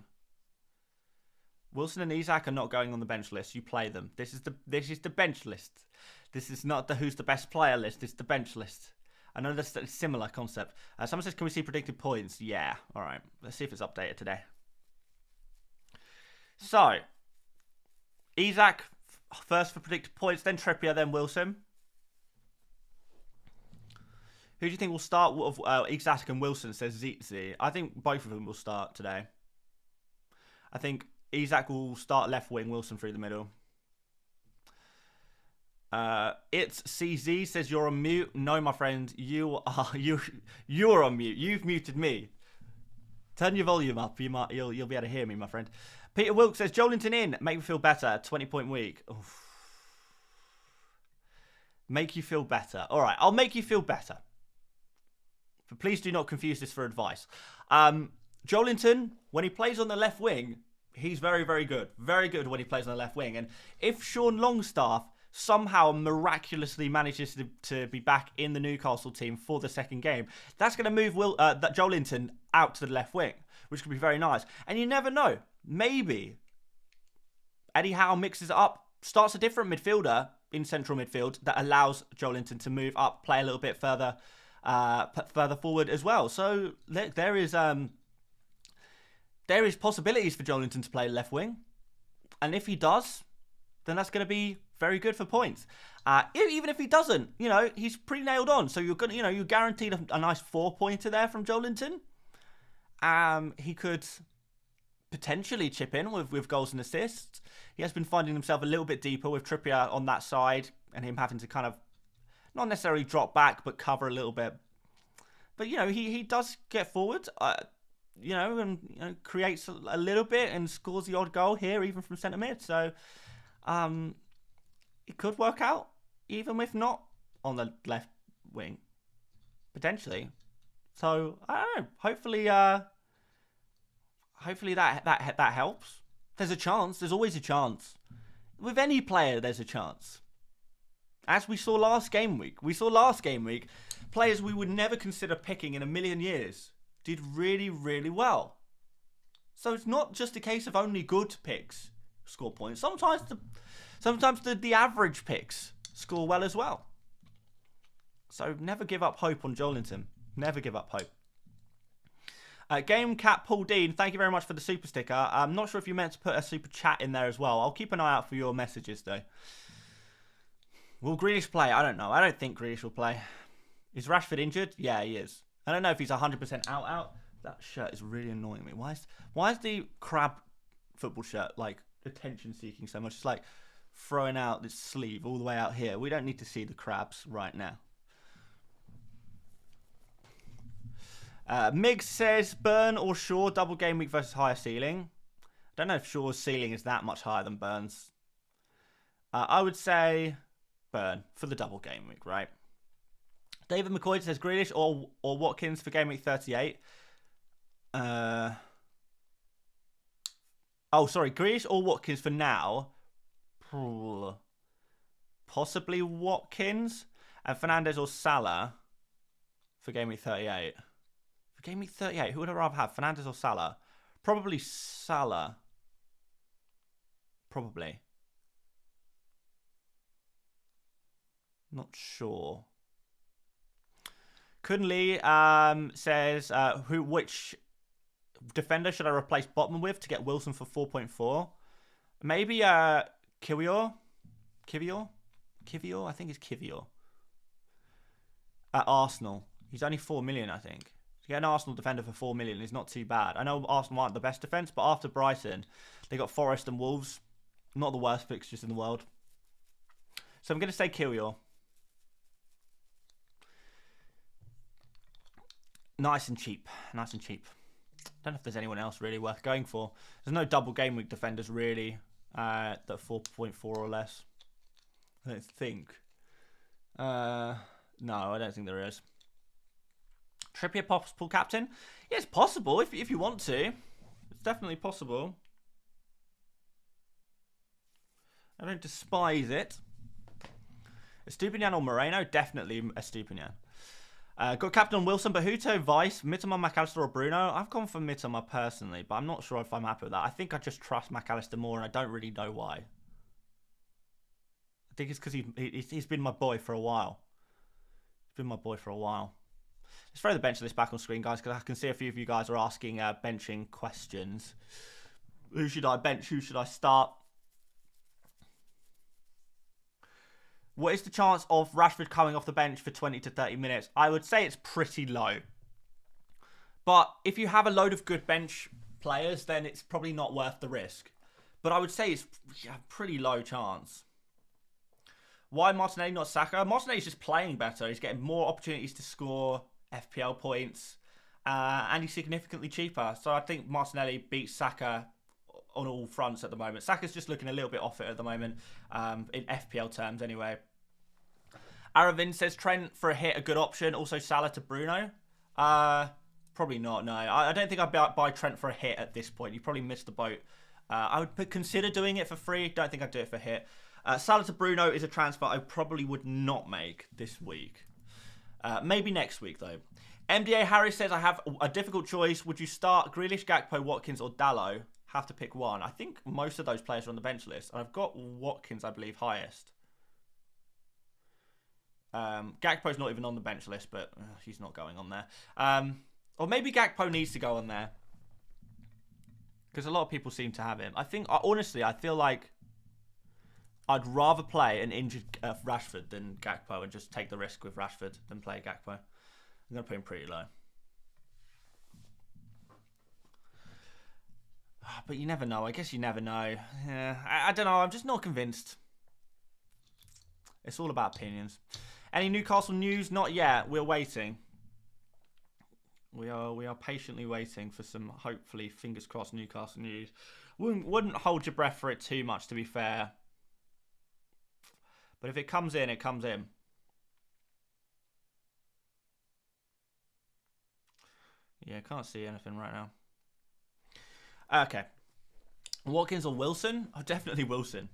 Wilson and Isak are not going on the bench list. You play them. This is the bench list. This is not the who's the best player list. It's the bench list. I know that's a similar concept. Someone says, can we see predicted points? Yeah. All right. Let's see if it's updated today. So, Isak first for predicted points, then Trippier, then Wilson. Who do you think will start? Isak and Wilson, says Zitzi. I think both of them will start today. I think Isak will start left wing, Wilson through the middle. It's CZ says you're on mute. No, my friend, you're on mute. You've muted me. Turn your volume up. You'll be able to hear me, my friend. Peter Wilkes says Joelinton in. Make me feel better. 20-point week. Oof. Make you feel better. All right, I'll make you feel better. But please do not confuse this for advice. Joelinton, when he plays on the left wing, he's very, very good. Very good when he plays on the left wing. And if Sean Longstaff somehow miraculously manages to be back in the Newcastle team for the second game, that's going to move Joelinton out to the left wing, which could be very nice. And you never know. Maybe Eddie Howe mixes it up, starts a different midfielder in central midfield that allows Joelinton to move up, play a little bit further forward as well. So there is possibilities for Joelinton to play left wing, and if he does, then that's going to be very good for points. Even if he doesn't, he's pretty nailed on. So you're gonna, you're guaranteed a nice 4-pointer there from Joelinton. He could potentially chip in with goals and assists. He has been finding himself a little bit deeper with Trippier on that side and him having to kind of not necessarily drop back, but cover a little bit. But, he does get forward, and creates a little bit and scores the odd goal here, even from centre mid. So it could work out, even if not on the left wing, potentially. So, I don't know. Hopefully that helps. There's a chance. There's always a chance. With any player, there's a chance. As we saw last game week. Players we would never consider picking in a million years did really, really well. So it's not just a case of only good picks score points. Sometimes the average picks score well as well. So never give up hope on Joelinton. Never give up hope. Game Cat Paul Dean, thank you very much for the super sticker. I'm not sure if you meant to put a super chat in there as well. I'll keep an eye out for your messages though. Will Grealish play? I don't know. I don't think Grealish will play. Is Rashford injured? Yeah, he is. I don't know if he's 100% out. That shirt is really annoying me. Why is the crab football shirt like attention seeking so much? It's like throwing out this sleeve all the way out here. We don't need to see the crabs right now. Miggs says Burn or Shaw double game week versus higher ceiling. I don't know if Shaw's ceiling is that much higher than Burn's. I would say Burn for the double game week, right? David McCoy says Grealish or Watkins for game week 38. Grealish or Watkins for now. Possibly Watkins and Fernandes or Salah for game week 38. For game week 38, who would I rather have, Fernandes or Salah? Probably Salah. Probably. Not sure. Kunle says, which defender should I replace Botman with to get Wilson for 4.4? Maybe Kiwior? I think it's Kiwior. At Arsenal. He's only 4 million, I think. To get an Arsenal defender for 4 million is not too bad. I know Arsenal aren't the best defence, but after Brighton, they got Forest and Wolves. Not the worst fixtures in the world. So I'm going to say Kiwior. Nice and cheap. I don't know if there's anyone else really worth going for. There's no double game week defenders really that 4.4 or less. I don't think. No, I don't think there is. Trippier possible captain? Yeah, it's possible if you want to. It's definitely possible. I don't despise it. Estupinian or Moreno? Definitely Estupinian. Got captain on Wilson, Bahuto, Vice, Mitoma, McAllister or Bruno. I've gone for Mitoma personally, but I'm not sure if I'm happy with that. I think I just trust McAllister more, and I don't really know why. I think it's because he's been my boy for a while. Let's throw the bench list back on screen, guys, because I can see a few of you guys are asking benching questions. Who should I bench? Who should I start? What is the chance of Rashford coming off the bench for 20 to 30 minutes? I would say it's pretty low. But if you have a load of good bench players, then it's probably not worth the risk. But I would say it's a pretty low chance. Why Martinelli, not Saka? Martinelli's just playing better. He's getting more opportunities to score FPL points. And he's significantly cheaper. So I think Martinelli beats Saka on all fronts at the moment. Saka's just looking a little bit off it at the moment, in FPL terms anyway. Aravind says Trent for a hit, a good option. Also Salah to Bruno. Probably not, no. I don't think I'd buy Trent for a hit at this point. You probably missed the boat. I would consider doing it for free. Don't think I'd do it for a hit. Salah to Bruno is a transfer I probably would not make this week. Maybe next week, though. MDA Harris says, I have a difficult choice. Would you start Grealish, Gakpo, Watkins, or Dalot? Have to pick one. I think most of those players are on the bench list. And I've got Watkins, I believe, highest. Gakpo's not even on the bench list, but he's not going on there. Or maybe Gakpo needs to go on there. Because a lot of people seem to have him. I think, honestly, I feel like I'd rather play an injured Rashford than Gakpo and just take the risk with Rashford than play Gakpo. I'm going to put him pretty low. But you never know. I guess you never know. Yeah, I don't know. I'm just not convinced. It's all about opinions. Any Newcastle news? Not yet. We're waiting. We are patiently waiting for some, hopefully, fingers crossed, Newcastle news. Wouldn't hold your breath for it too much, to be fair. But if it comes in, it comes in. Yeah, can't see anything right now. Okay. Watkins or Wilson? Oh, definitely Wilson.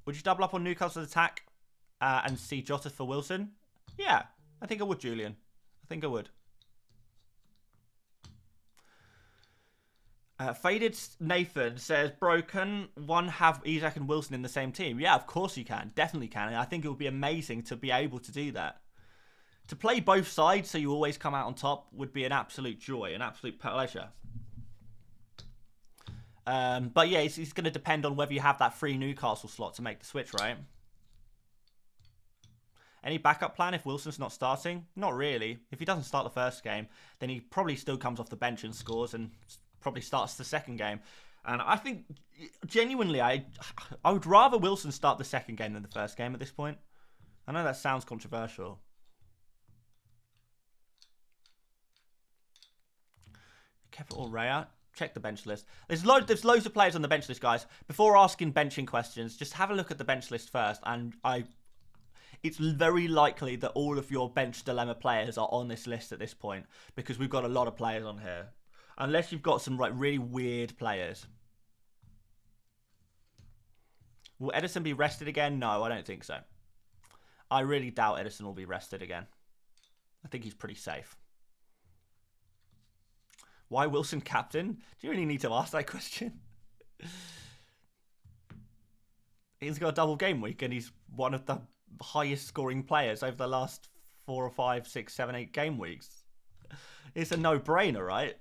Would you double up on Newcastle's attack and see Jota for Wilson? Yeah, I think I would, Julian. I think I would. Faded Nathan says, bro, can one have Isak and Wilson in the same team? Yeah, of course you can. Definitely can. And I think it would be amazing to be able to do that. To play both sides so you always come out on top would be an absolute joy, an absolute pleasure. But yeah, it's going to depend on whether you have that free Newcastle slot to make the switch, right? Any backup plan if Wilson's not starting? Not really. If he doesn't start the first game, then he probably still comes off the bench and scores and probably starts the second game. And I think, genuinely, I would rather Wilson start the second game than the first game at this point. I know that sounds controversial. Capital Raya. Check the bench list. There's loads of players on the bench list, guys. Before asking benching questions, just have a look at the bench list first. And it's very likely that all of your bench dilemma players are on this list at this point because we've got a lot of players on here. Unless you've got some really weird players. Will Edison be rested again? No, I don't think so. I really doubt Edison will be rested again. I think he's pretty safe. Why Wilson captain? Do you really need to ask that question? He's got a double game week and he's one of the highest scoring players over the last 4 or 5, 6, 7, 8 game weeks. It's a no-brainer, right?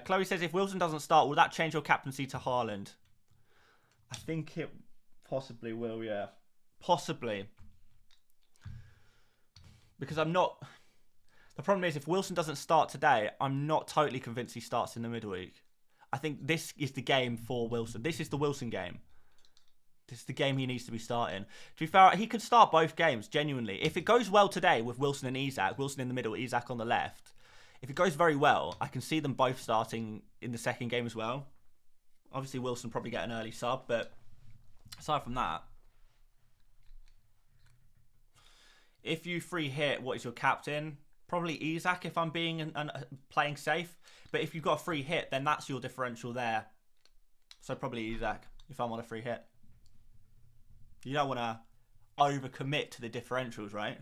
Chloe says, if Wilson doesn't start, will that change your captaincy to Haaland? I think it possibly will, yeah. Possibly. Because I'm not... The problem is, if Wilson doesn't start today, I'm not totally convinced he starts in the midweek. I think this is the game for Wilson. This is the Wilson game. This is the game he needs to be starting. To be fair, he could start both games, genuinely. If it goes well today with Wilson and Isak, Wilson in the middle, Isak on the left, if it goes very well, I can see them both starting in the second game as well. Obviously, Wilson probably get an early sub, but aside from that, if you free hit, what is your captain? Probably Isak if I'm being playing safe. But if you've got a free hit, then that's your differential there. So probably Isak if I'm on a free hit. You don't want to overcommit to the differentials, right?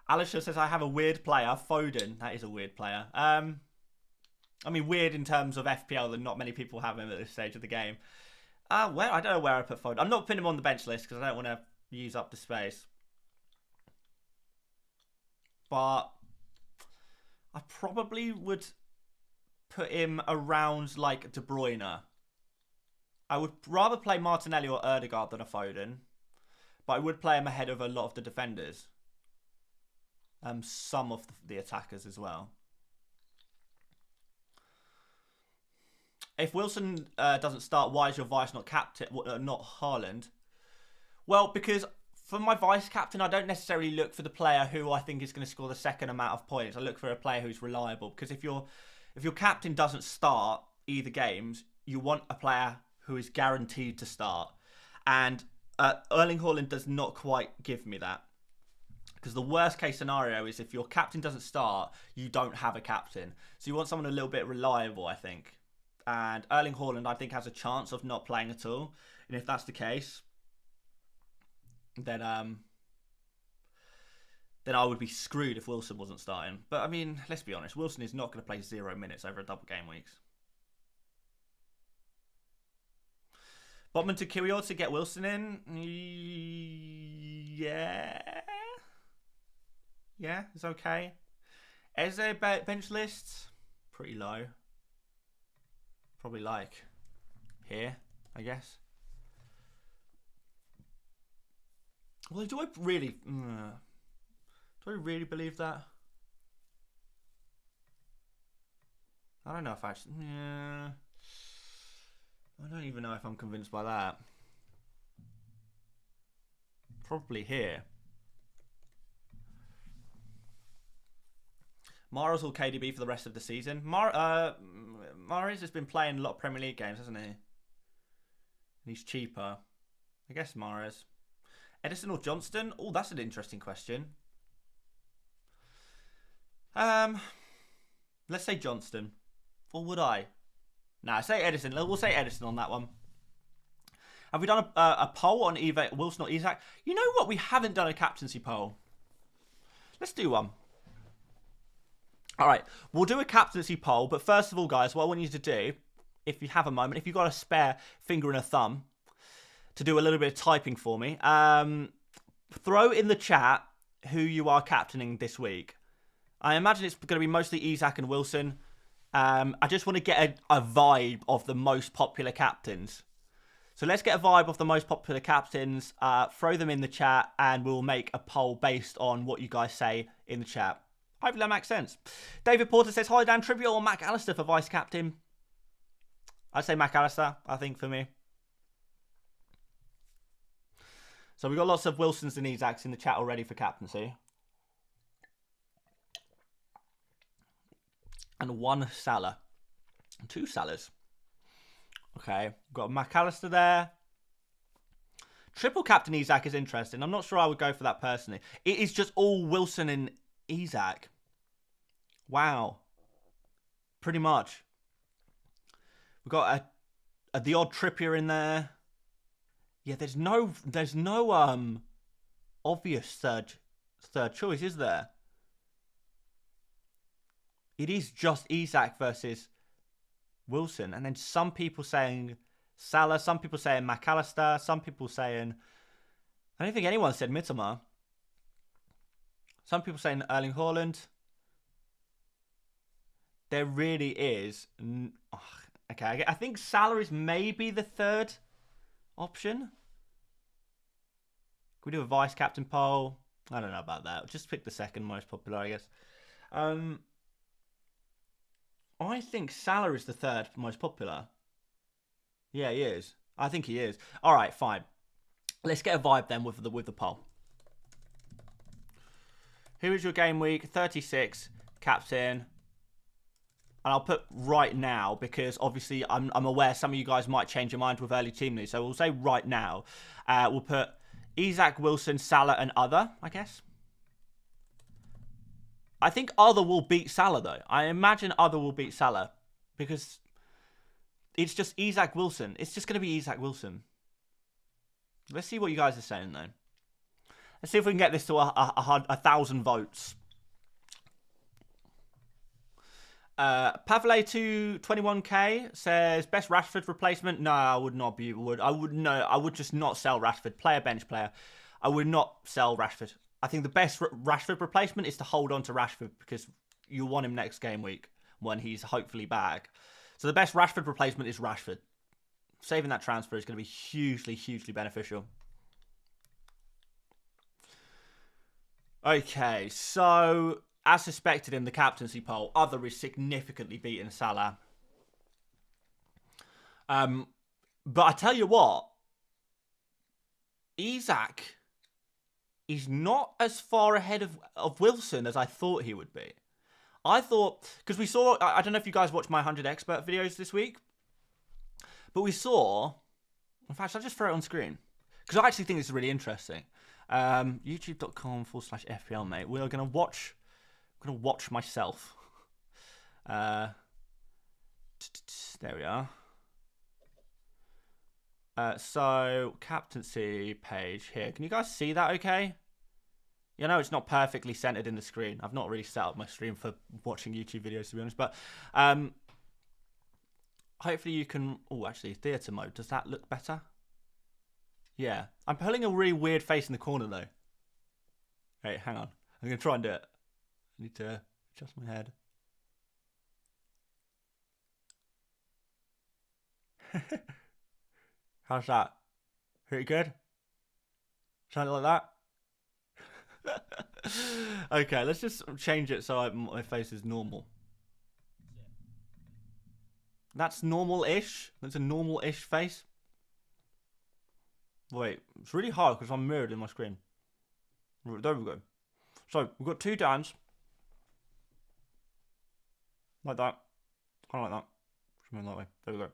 Alicia says, I have a weird player. Foden. That is a weird player. I mean, weird in terms of FPL that not many people have him at this stage of the game. I don't know where I put Foden. I'm not putting him on the bench list because I don't want to use up the space. But I probably would put him around like De Bruyne. I would rather play Martinelli or Ødegaard than a Foden. But I would play him ahead of a lot of the defenders. Some of the attackers as well. If Wilson doesn't start, why is your vice not captain, not Haaland? Well, because... For my vice captain, I don't necessarily look for the player who I think is going to score the second amount of points. I look for a player who's reliable. Because if your captain doesn't start either games, you want a player who is guaranteed to start. And Erling Haaland does not quite give me that. Because the worst case scenario is if your captain doesn't start, you don't have a captain. So you want someone a little bit reliable, I think. And Erling Haaland, I think, has a chance of not playing at all. And if that's the case... Then I would be screwed if Wilson wasn't starting. But, I mean, let's be honest. Wilson is not going to play 0 minutes over a double game weeks. Botman to Kyrgios to get Wilson in? Yeah. Yeah, it's okay. Eze bench list? Pretty low. Probably like here, I guess. Well, do I really believe that? I don't know if I actually... Yeah. I don't even know if I'm convinced by that. Probably here. Mahrez or KDB for the rest of the season? Mahrez has been playing a lot of Premier League games, hasn't he? And he's cheaper. I guess Mahrez. Edison or Johnston? Oh, that's an interesting question. Let's say Johnston. Or would I? Nah, say Edison. We'll say Edison on that one. Have we done a poll on either Wilson or Isak? You know what? We haven't done a captaincy poll. Let's do one. All right. We'll do a captaincy poll. But first of all, guys, what I want you to do, if you have a moment, if you've got a spare finger and a thumb, to do a little bit of typing for me, throw in the chat who you are captaining this week. I imagine it's going to be mostly Isak and Wilson. I just want to get a vibe of the most popular captains. So let's get a vibe of the most popular captains, throw them in the chat, and we'll make a poll based on what you guys say in the chat. Hopefully that makes sense. David Porter says, hi Dan, Trivial or Mac Allister for vice captain? I'd say Mac Allister, I think, for me. So we've got lots of Wilsons and Isaks in the chat already for captaincy. And one Salah. And two Salahs. Okay, we've got Mac Allister there. Triple captain Isak is interesting. I'm not sure I would go for that personally. It is just all Wilson and Isak. Wow. Pretty much. We've got the odd Trippier in there. Yeah, there's no obvious third choice, is there? It is just Isak versus Wilson, and then some people saying Salah, some people saying Mac Allister, some people saying, I don't think anyone said Mitoma. Some people saying Erling Haaland. There really is. Okay, I think Salah is maybe the third option. Can we do a vice captain poll? I don't know about that. Just pick the second most popular, I guess. I think Salah is the third most popular. Yeah, he is. I think he is. All right, fine. Let's get a vibe then with the poll. Who is your game week 36 captain? And I'll put right now because obviously I'm aware some of you guys might change your mind with early team news. So we'll say right now. We'll put Isak, Wilson, Salah, and other, I guess. I think other will beat Salah, though. I imagine other will beat Salah because it's just Isak Wilson. It's just going to be Isak Wilson. Let's see what you guys are saying, though. Let's see if we can get this to 1,000 votes. Pavle to 21k says best Rashford replacement. No, I would not be. I would just not sell Rashford. Bench player. I would not sell Rashford. I think the best Rashford replacement is to hold on to Rashford because you want him next game week when he's hopefully back. So the best Rashford replacement is Rashford. Saving that transfer is going to be hugely, hugely beneficial. Okay, so as suspected in the captaincy poll, other is significantly beating Salah. But I tell you what, Isak is not as far ahead of Wilson as I thought he would be. I thought, because we saw, I don't know if you guys watched my 100 expert videos this week, but we saw, in fact, I'll just throw it on screen, because I actually think this is really interesting. YouTube.com/FPL Mate. We're going to watch myself. There we are. So, captaincy page here. Can you guys see that okay? You know, it's not perfectly centered in the screen. I've not really set up my stream for watching YouTube videos, to be honest. But hopefully you can... Oh, actually, theatre mode. Does that look better? Yeah. I'm pulling a really weird face in the corner, though. Wait, hang on. I'm going to try and do it. I need to adjust my head. How's that? Pretty good? Something like that? Okay, let's just change it so my face is normal. That's normal-ish. That's a normal-ish face. Wait, it's really hard because I'm mirrored in my screen. There we go. So, we've got 2 Dans. Like that. Kind of like that. Something that way. There we go.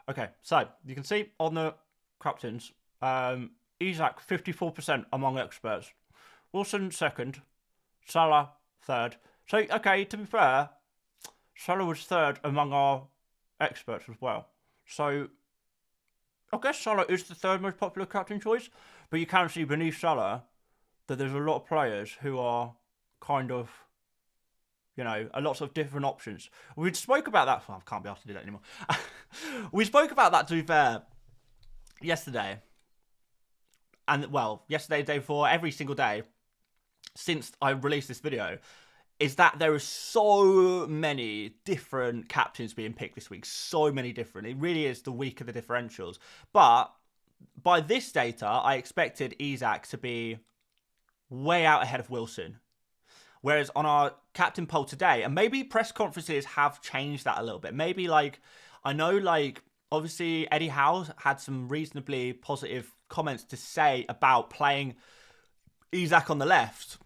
Okay, so, you can see on the captains, Isaac 54% among experts. Wilson 2nd. Salah 3rd. So, okay, to be fair, Salah was 3rd among our experts as well. So, I guess Salah is the 3rd most popular captain choice, but you can see beneath Salah that there's a lot of players who are kind of, you know, lots of different options. We spoke about that. I can't be asked to do that anymore. We spoke about that, to be fair, yesterday. And, well, yesterday, the day before, every single day since I released this video, is that there are so many different captains being picked this week. So many different. It really is the week of the differentials. But by this data, I expected Isaac to be way out ahead of Wilson. Whereas on our captain poll today, and maybe press conferences have changed that a little bit. Maybe, like, I know, like, obviously Eddie Howe had some reasonably positive comments to say about playing Isaac on the left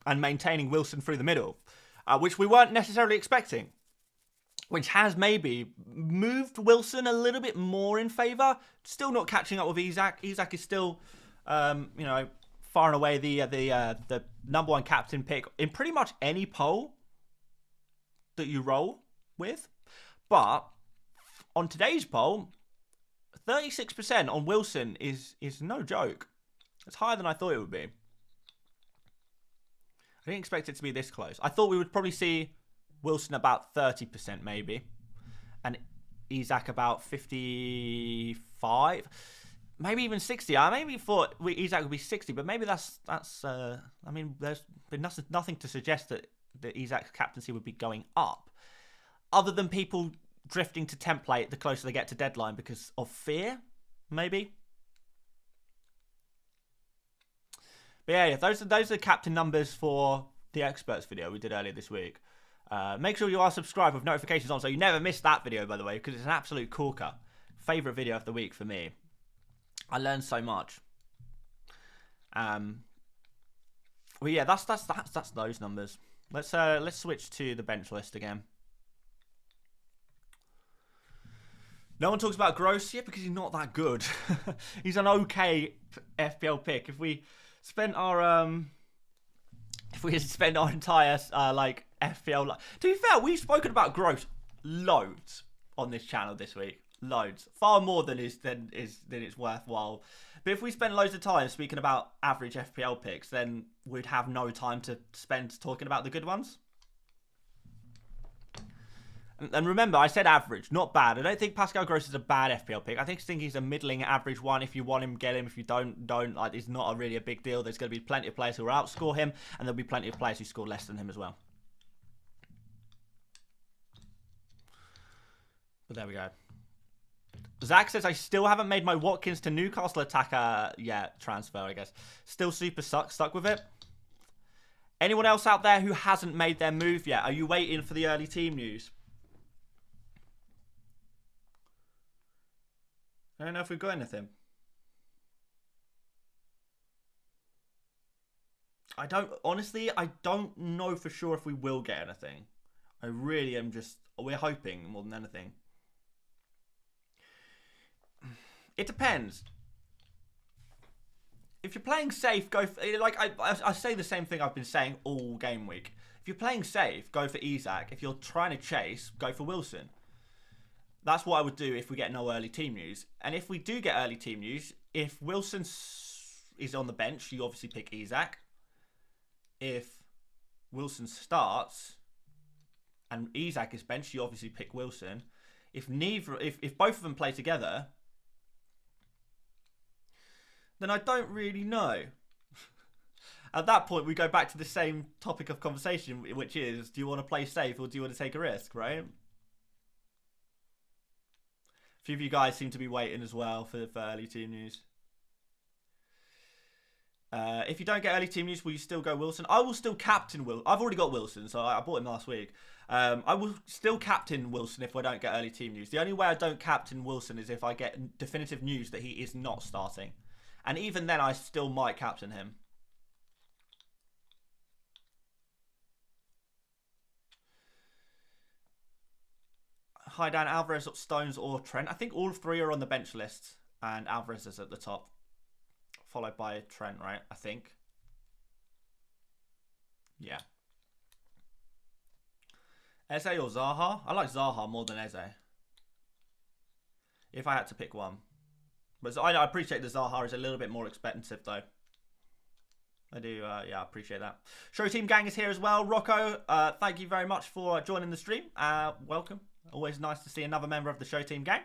and maintaining Wilson through the middle, which we weren't necessarily expecting, which has maybe moved Wilson a little bit more in favour. Still not catching up with Isaac. Isaac is still, you know, far and away the #1 captain pick in pretty much any poll that you roll with. But on today's poll, 36% on Wilson is no joke. It's higher than I thought it would be. I didn't expect it to be this close. I thought we would probably see Wilson about 30% maybe, and Isaac about 55, maybe even 60. I maybe thought Isaac would be 60, but maybe that's. I mean, there's been nothing to suggest that Isaac's captaincy would be going up, other than people drifting to template the closer they get to deadline because of fear, maybe. But yeah, those are the captain numbers for the experts video we did earlier this week. Make sure you are subscribed with notifications on so you never miss that video, by the way, because it's an absolute corker. Favourite video of the week for me. I learned so much. Well, yeah, that's those numbers. Let's switch to the bench list again. No one talks about Gross yet because he's not that good. He's an okay FPL pick. If we spent our entire like FPL, to be fair, we've spoken about Gross loads on this channel this week. Loads, far more than it's worthwhile. But if we spend loads of time speaking about average FPL picks, then we'd have no time to spend talking about the good ones. And remember, I said average, not bad. I don't think Pascal Gross is a bad FPL pick. I think he's a middling average one. If you want him, get him. If you don't. Like, it's not really a big deal. There's going to be plenty of players who will outscore him, and there'll be plenty of players who score less than him as well. But there we go. Zach says, I still haven't made my Watkins to Newcastle attacker yet transfer, I guess. Still super stuck with it. Anyone else out there who hasn't made their move yet? Are you waiting for the early team news? I don't know if we've got anything. Honestly, I don't know for sure if we will get anything. I really am we're hoping more than anything. It depends. If you're playing safe, go for, like, I say the same thing I've been saying all game week. If you're playing safe, go for Isaac. If you're trying to chase, go for Wilson. That's what I would do if we get no early team news. And if we do get early team news, if Wilson is on the bench, you obviously pick Isaac. If Wilson starts and Isaac is benched, you obviously pick Wilson. If both of them play together, then I don't really know. At that point, we go back to the same topic of conversation, which is, do you want to play safe or do you want to take a risk, right? few of you guys seem to be waiting as well for early team news. If you don't get early team news, will you still go Wilson? I will still captain Wilson. I've already got Wilson, so I bought him last week. I will still captain Wilson if I don't get early team news. The only way I don't captain Wilson is if I get definitive news that he is not starting. And even then, I still might captain him. Hi, Dan. Alvarez, Stones, or Trent? I think all three are on the bench list, and Alvarez is at the top, followed by Trent, right? I think. Yeah. Eze or Zaha? I like Zaha more than Eze. If I had to pick one. But I appreciate that Zaha is a little bit more expensive, though. I do, yeah, I appreciate that. Show Team Gang is here as well. Rocco, thank you very much for joining the stream. Welcome. Always nice to see another member of the Show Team Gang.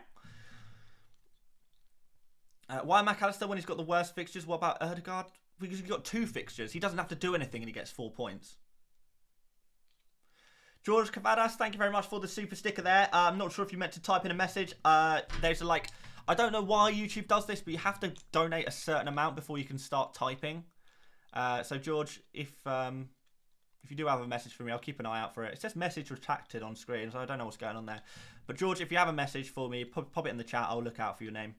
Why McAllister when he's got the worst fixtures? What about Erdegaard? Because he's got 2 fixtures. He doesn't have to do anything and he gets 4 points. George Cavadas, thank you very much for the super sticker there. I'm not sure if you meant to type in a message. There's like, I don't know why YouTube does this, but you have to donate a certain amount before you can start typing. So George, if you do have a message for me, I'll keep an eye out for it. It says message retracted on screen, so I don't know what's going on there. But George, if you have a message for me, pop it in the chat. I'll look out for your name.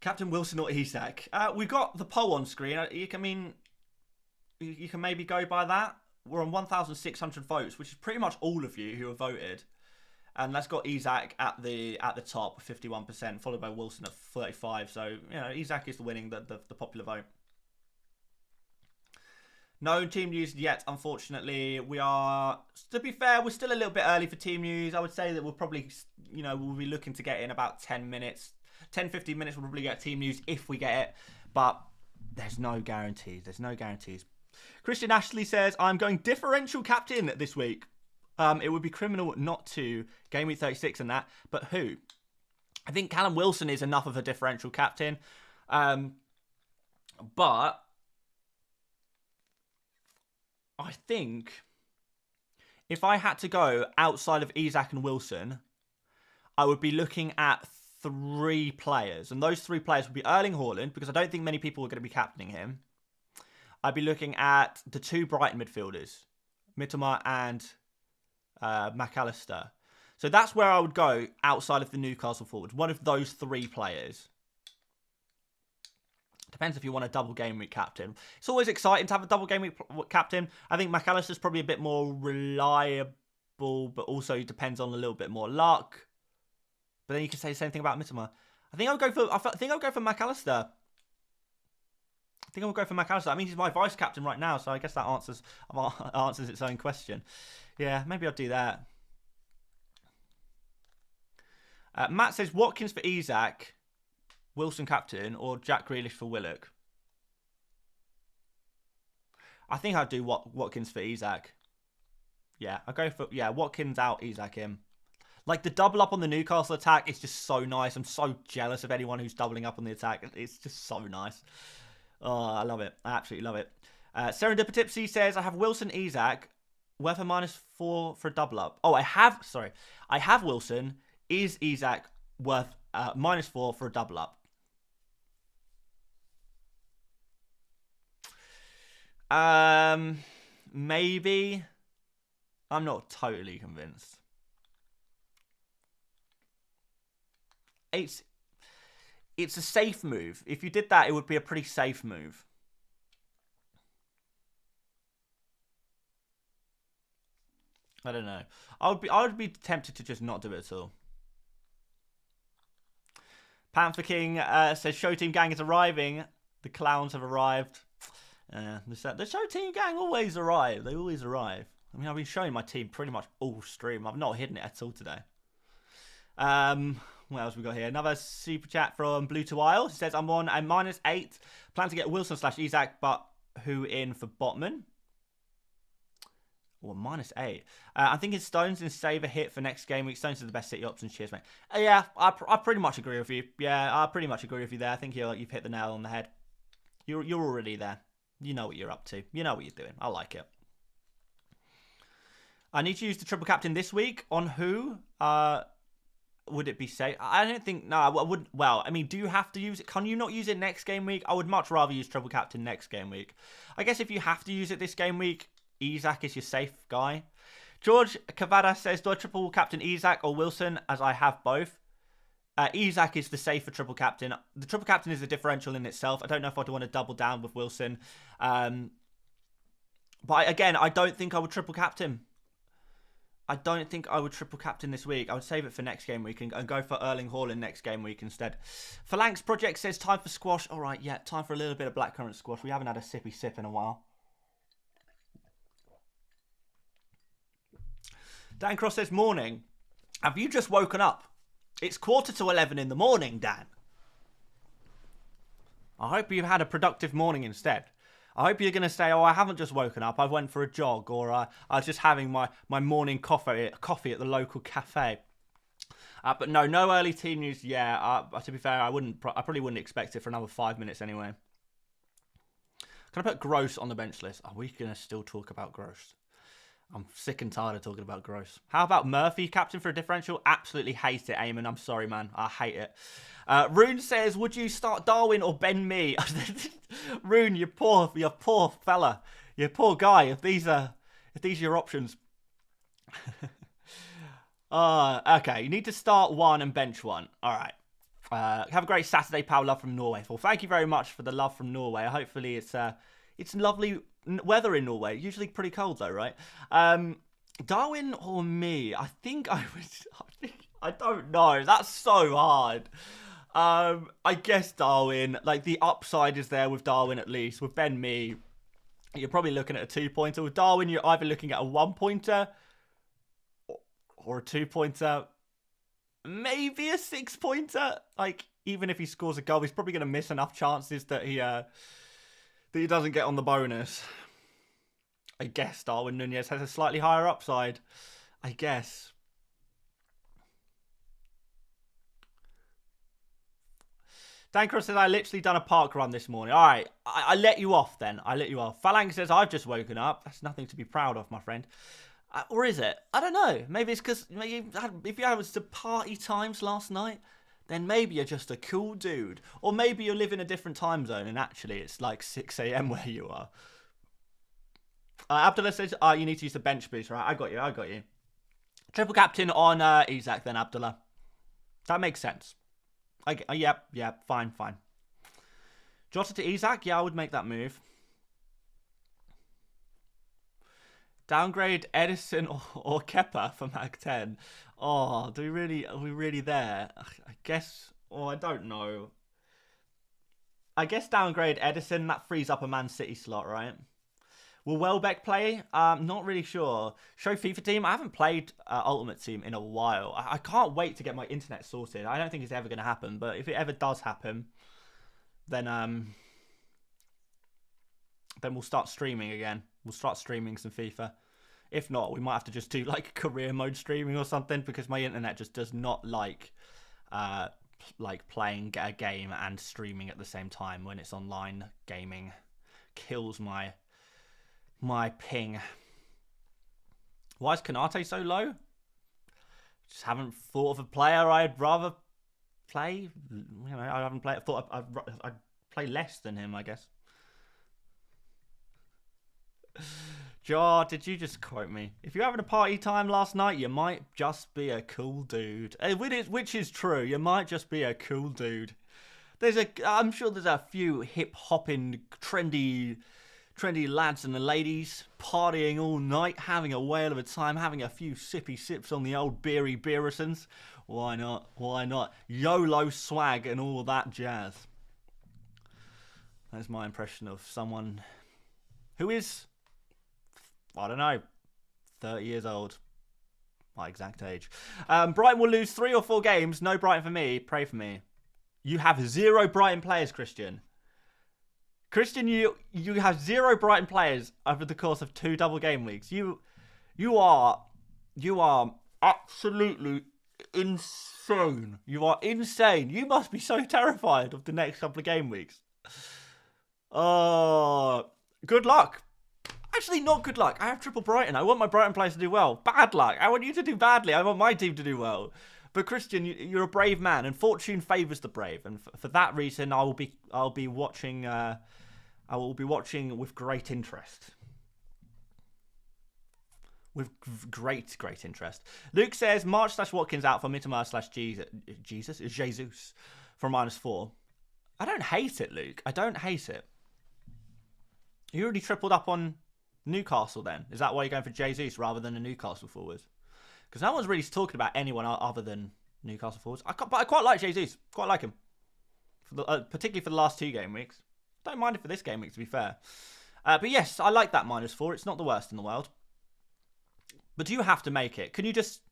Captain Wilson or Isak? We've got the poll on screen. You can maybe go by that. We're on 1,600 votes, which is pretty much all of you who have voted. And that's got Isak at the top, 51%, followed by Wilson at 35%. So, you know, Isak is winning the popular vote. No team news yet, unfortunately. We are, to be fair, we're still a little bit early for team news. I would say that we'll probably, you know, we'll be looking to get in about 10 minutes. 10, 15 minutes, we'll probably get team news if we get it. But there's no guarantees. There's no guarantees. Christian Ashley says, I'm going differential captain this week. It would be criminal not to. Gameweek 36 and that. But who? I think Callum Wilson is enough of a differential captain. But I think if I had to go outside of Isak and Wilson, I would be looking at 3 players. And those 3 players would be Erling Haaland, because I don't think many people are going to be captaining him. I'd be looking at the 2 Brighton midfielders, Mitoma and McAllister. So that's where I would go outside of the Newcastle forwards. One of those 3 players. Depends if you want a double game week captain. It's always exciting to have a double game week captain. I think McAllister's probably a bit more reliable, but also depends on a little bit more luck. But then you can say the same thing about Mitoma. I think I'll go for McAllister. I think I'll go for McAllister. I mean, he's my vice captain right now, so I guess that answers its own question. Yeah, maybe I'll do that. Matt says Watkins for Isak, Wilson captain, or Jack Grealish for Willock. I think I'd do Watkins for Isak. Yeah, I'll go for Watkins out, Isak in. Like the double up on the Newcastle attack is just so nice. I'm so jealous of anyone who's doubling up on the attack. It's just so nice. Oh, I love it. I absolutely love it. Serendipitipsy says, I have Wilson, Isak, worth a -4 for a double up. Oh, I have Wilson. Is Isak worth -4 for a double up? Maybe. I'm not totally convinced. It's a safe move. If you did that, it would be a pretty safe move. I don't know. I would be tempted to just not do it at all. Panther King says Show Team Gang is arriving. The clowns have arrived. The Show Team Gang always arrive. They always arrive. I mean, I've been showing my team pretty much all stream. I've not hidden it at all today. What else we got here? Another super chat from Blue to Isle. He says, I'm on a -8. Plan to get Wilson/Isak, but who in for Botman? Or -8. I'm thinking Stones and save a hit for next game week. Stones is the best City option. Cheers, mate. Yeah, I pretty much agree with you. Yeah, I pretty much agree with you there. I think you've hit the nail on the head. You're already there. You know what you're up to. You know what you're doing. I like it. I need to use the triple captain this week. On who? Would it be safe? I don't think. No, I wouldn't. Well, I mean, do you have to use it? Can you not use it next game week? I would much rather use triple captain next game week. I guess if you have to use it this game week, Isak is your safe guy. George Cavada says, do I triple captain Isak or Wilson, as I have both? Isak is the safer triple captain. The triple captain is a differential in itself. I don't know if I'd want to double down with Wilson. But again, I don't think I would triple captain. I don't think I would triple captain this week. I would save it for next game week and go for Erling Haaland next game week instead. Phalanx Project says, time for squash. All right, yeah, time for a little bit of blackcurrant squash. We haven't had a sippy sip in a while. Dan Cross says, morning. Have you just woken up? It's 11:15 in the morning, Dan. I hope you've had a productive morning instead. I hope you're going to say, oh, I haven't just woken up. I went for a jog, or I was just having my morning coffee at the local cafe. But no early team news. Yeah, to be fair, I probably wouldn't expect it for another 5 minutes anyway. Can I put Gross on the bench list? Are we going to still talk about Gross? I'm sick and tired of talking about Gross. How about Murphy, captain for a differential? Absolutely hate it, Eamon. I'm sorry, man. I hate it. Rune says, would you start Darwin or Ben Mee? Rune, you poor fella. You poor guy. If these are your options. Okay, you need to start one and bench one. All right. Have a great Saturday, pal. Love from Norway. Well, thank you very much for the love from Norway. Hopefully it's lovely weather in Norway. Usually pretty cold though, right? Darwin or me? I think I would. I don't know. That's so hard. I guess Darwin. Like, the upside is there with Darwin at least. With Ben Mee, you're probably looking at a 2-pointer. With Darwin, you're either looking at a 1-pointer or a 2-pointer. Maybe a 6-pointer. Like, even if he scores a goal, he's probably going to miss enough chances that he doesn't get on the bonus. I guess Darwin Nunez has a slightly higher upside. I guess. Dan Cross says, I literally done a park run this morning. All right, I let you off then. I let you off. Phalanx says, I've just woken up. That's nothing to be proud of, my friend. Or is it? I don't know. Maybe it's because if you had some party times last night, then maybe you're just a cool dude. Or maybe you live in a different time zone and actually it's like 6 a.m. where you are. Abdullah says, you need to use the bench boost, right? I got you. Triple captain on Isak then, Abdullah. That makes sense. Yep, fine. Jota to Isak? Yeah, I would make that move. Downgrade Edison or Kepa for Mag 10. Oh, are we really there? I guess, I don't know. I guess downgrade Edison, that frees up a Man City slot, right? Will Welbeck play? Not really sure. Show FIFA team? I haven't played Ultimate Team in a while. I can't wait to get my internet sorted. I don't think it's ever going to happen, but if it ever does happen, then we'll start streaming again. We'll start streaming some FIFA. If not, we might have to just do like career mode streaming or something, because my internet just does not like playing a game and streaming at the same time when it's online gaming. Kills my ping. Why is Kanate so low? Just haven't thought of a player I'd rather play. You know, I haven't played. I thought I'd play less than him, I guess. Jar, did you just quote me? If you're having a party time last night, you might just be a cool dude. Which is true. You might just be a cool dude. I'm sure there's a few hip-hopping, trendy lads and the ladies partying all night, having a whale of a time, having a few sippy sips on the old beery beerisons. Why not? YOLO swag and all that jazz. That's my impression of someone who is, I don't know, 30 years old. My exact age. Brighton will lose 3 or 4 games. No Brighton for me. Pray for me. You have 0 Brighton players, Christian. Christian, you have 0 Brighton players over the course of 2 double game weeks. You are absolutely insane. You are insane. You must be so terrified of the next couple of game weeks. Good luck. Actually, not good luck. I have triple Brighton. I want my Brighton players to do well. Bad luck. I want you to do badly. I want my team to do well. But Christian, you're a brave man, and fortune favours the brave. And for that reason, I'll be watching. I will be watching with great interest. With great interest. Luke says March / Watkins out for Mitoma / Jesus for -4. I don't hate it, Luke. I don't hate it. You already tripled up on Newcastle then? Is that why you're going for Jesus rather than a Newcastle forward? Because no one's really talking about anyone other than Newcastle forwards. But I quite like Jesus. Quite like him. Particularly for the last 2 game weeks. Don't mind it for this game week, to be fair. But yes, I like that -4. It's not the worst in the world. But do you have to make it? Can you just...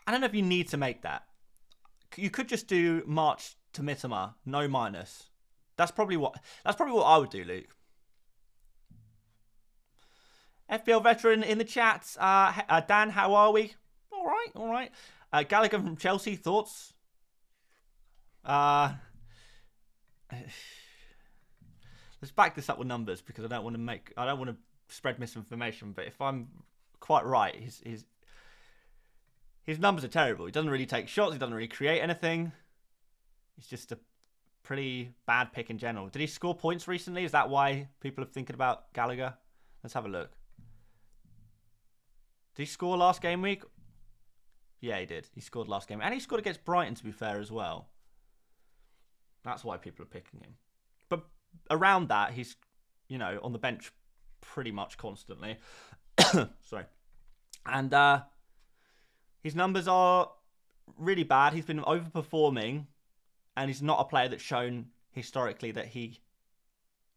I don't know if you need to make that. You could just do March to Mitoma, no minus. That's probably what I would do, Luke. FPL veteran in the chat. Dan, how are we? All right. Gallagher from Chelsea, thoughts? Let's back this up with numbers because I don't want to spread misinformation. But if I'm quite right, his numbers are terrible. He doesn't really take shots. He doesn't really create anything. He's just a pretty bad pick in general. Did he score points recently? Is that why people are thinking about Gallagher? Let's have a look. Did he score last game week? Yeah, he did. He scored last game. And he scored against Brighton, to be fair, as well. That's why people are picking him. But around that, he's, on the bench pretty much constantly. Sorry. And his numbers are really bad. He's been overperforming. And he's not a player that's shown historically that he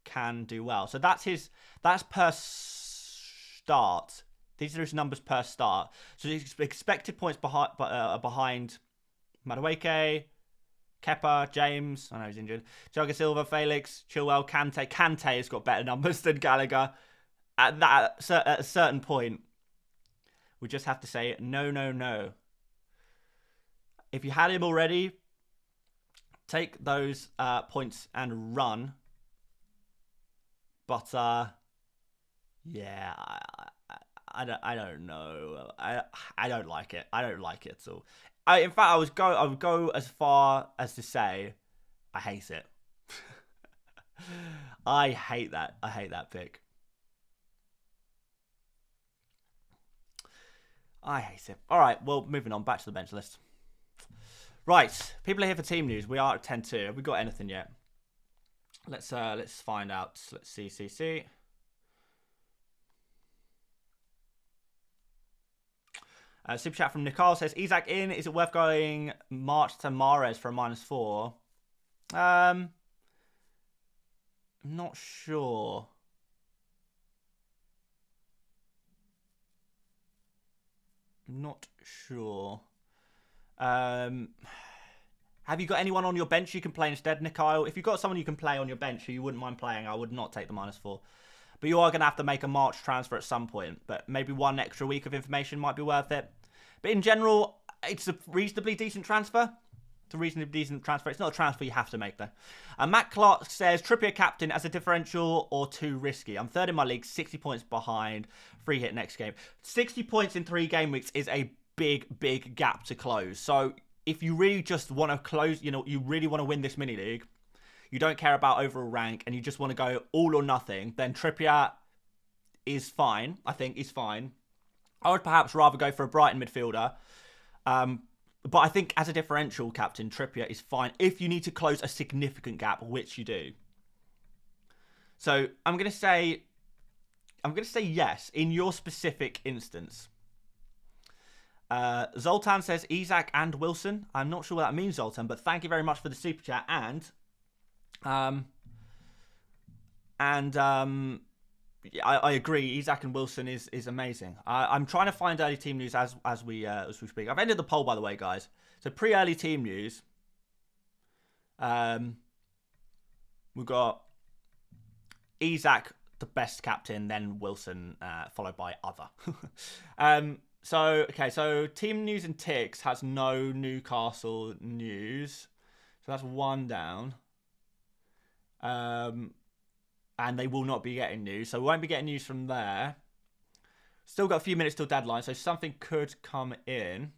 can do well. So that's per start. These are his numbers per start. So his expected points behind Madueke, Kepa, James. I know he's injured. Thiago Silva, Felix, Chilwell, Kante. Kante has got better numbers than Gallagher. At a certain point, we just have to say no. If you had him already, take those points and run. But yeah, I don't know. I don't like it. I don't like it at all. In fact, I would go as far as to say I hate it. I hate that. I hate that pick. I hate it. All right, well, moving on. Back to the bench list. Right, people are here for team news. We are at 10-2. Have we got anything yet? Let's find out. Let's see. Super chat from Nicole says, Isak in. Is it worth going March to Mahrez for a -4? I'm not sure. Have you got anyone on your bench you can play instead, Nikyle? If you've got someone you can play on your bench who you wouldn't mind playing, I would not take the -4. But you are going to have to make a March transfer at some point. But maybe one extra week of information might be worth it. But in general, it's a reasonably decent transfer. It's not a transfer you have to make, though. Matt Clark says, Trippier captain as a differential or too risky? I'm third in my league, 60 points behind. Free hit next game. 60 points in 3 game weeks is a big gap to close. So if you really just want to close, you really want to win this mini league, you don't care about overall rank, and you just want to go all or nothing, then Trippier is fine. I think he's fine. I would perhaps rather go for a Brighton midfielder. But I think as a differential captain, Trippier is fine if you need to close a significant gap, which you do. So I'm going to say yes in your specific instance. Zoltan says Isak and Wilson. I'm not sure what that means, Zoltan, but thank you very much for the super chat. I agree. Isak and Wilson is amazing. I'm trying to find early team news as we speak. I've ended the poll, by the way, guys. So pre-early team news. We've got Isak, the best captain, then Wilson, followed by other. So team news and ticks has no Newcastle news. So that's one down. and they will not be getting news. So we won't be getting news from there. Still got a few minutes till deadline, so something could come in.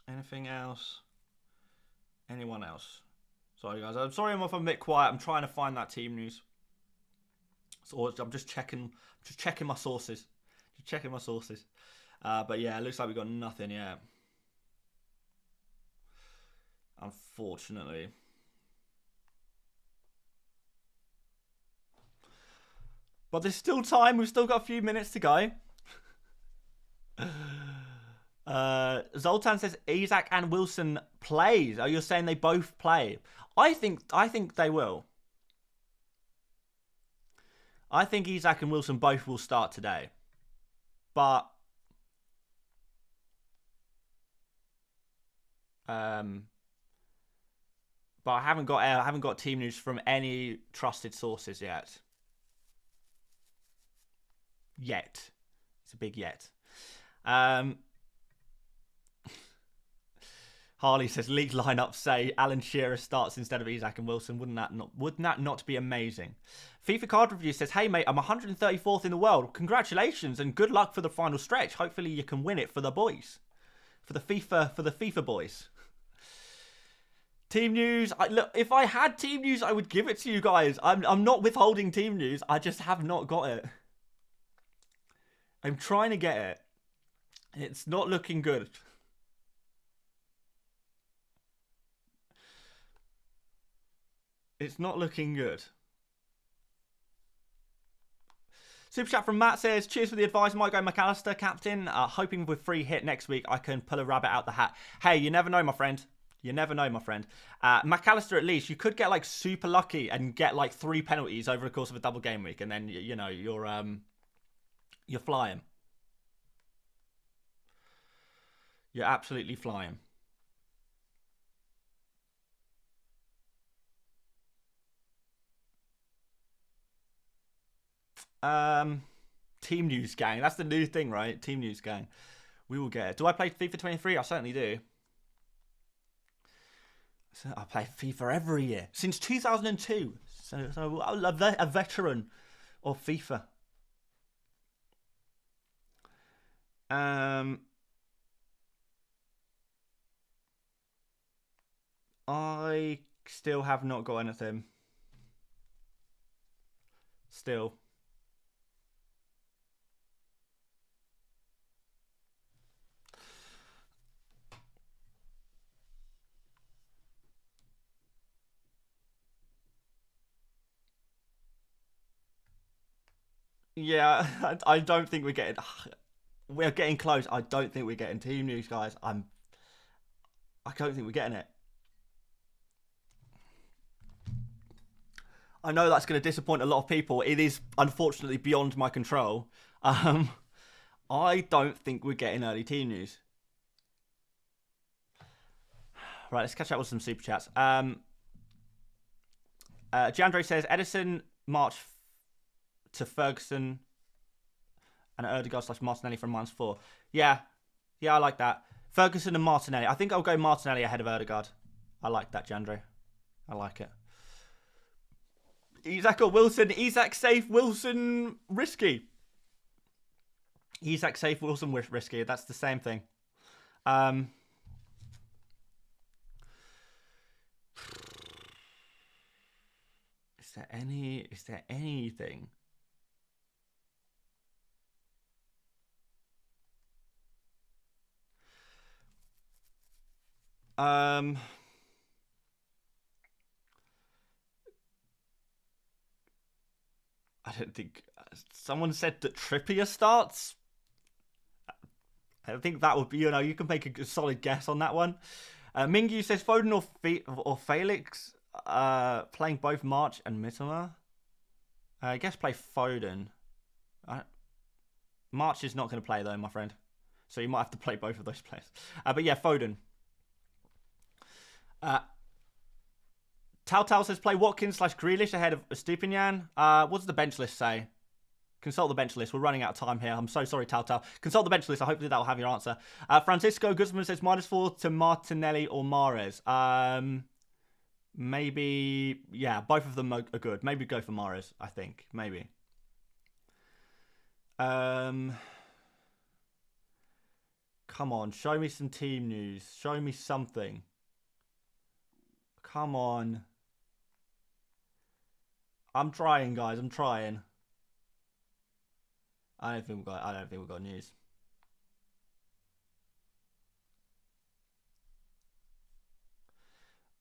Anything else? Anyone else? Sorry, guys. I'm sorry if I'm a bit quiet. I'm trying to find that team news. So I'm just checking my sources. Just checking my sources. But yeah, it looks like we've got nothing yet. Unfortunately. But there's still time. We've still got a few minutes to go. Zoltan says Isak and Wilson plays. Oh, you're saying they both play? I think they will. I think Isak and Wilson both will start today. But I haven't got team news from any trusted sources yet. It's a big yet. Harley says league lineup say Alan Shearer starts instead of Isak and Wilson. Wouldn't that not be amazing? FIFA Card Review says, hey mate, I'm 134th in the world. Congratulations and good luck for the final stretch. Hopefully you can win it for the boys. For the FIFA boys. Team news. Look, if I had team news, I would give it to you guys. I'm not withholding team news. I just have not got it. I'm trying to get it. It's not looking good. It's not looking good. Super chat from Matt says, cheers for the advice. Might go McAllister, captain. Hoping with free hit next week, I can pull a rabbit out the hat. Hey, you never know, my friend. You never know, my friend. McAllister, at least, you could get like super lucky and get like 3 penalties over the course of a double game week. And then, you know, you're flying. You're absolutely flying. Team news gang. That's the new thing, right? Team news gang. We will get it. Do I play FIFA 23? I certainly do. So I play FIFA every year since 2002. So a veteran of FIFA. I still have not got anything. Still. Yeah, I don't think we're getting. We're getting close. I don't think we're getting team news, guys. I don't think we're getting it. I know that's going to disappoint a lot of people. It is unfortunately beyond my control. I don't think we're getting early team news. Right, let's catch up with some super chats. Jandre says Edison March to Ferguson and Erdegaard / Martinelli from -4. Yeah, I like that. Ferguson and Martinelli. I think I'll go Martinelli ahead of Erdegaard. I like that, Jandre. I like it. Isak or Wilson? Isak safe, Wilson risky. Isak safe, Wilson risky. That's the same thing. Is there anything? I don't think someone said that Trippier starts. I think that would be, you can make a solid guess on that one. Mingyu says Foden or Felix playing both March and Mitoma. I guess play Foden. March is not going to play though, my friend. So you might have to play both of those players. But yeah, Foden. Tal says play Watkins / Grealish ahead of Estupinian. What does the bench list say? Consult the bench list. We're running out of time here. I'm so sorry, Telltale. Consult the bench list. I hope that will have your answer. Francisco Guzman says -4 to Martinelli or Mahrez. Maybe, yeah, both of them are good. Maybe go for Mahrez, I think. Maybe. Come on, show me some team news. Show me something. Come on. I'm trying, guys. I'm trying. I don't think we've got news.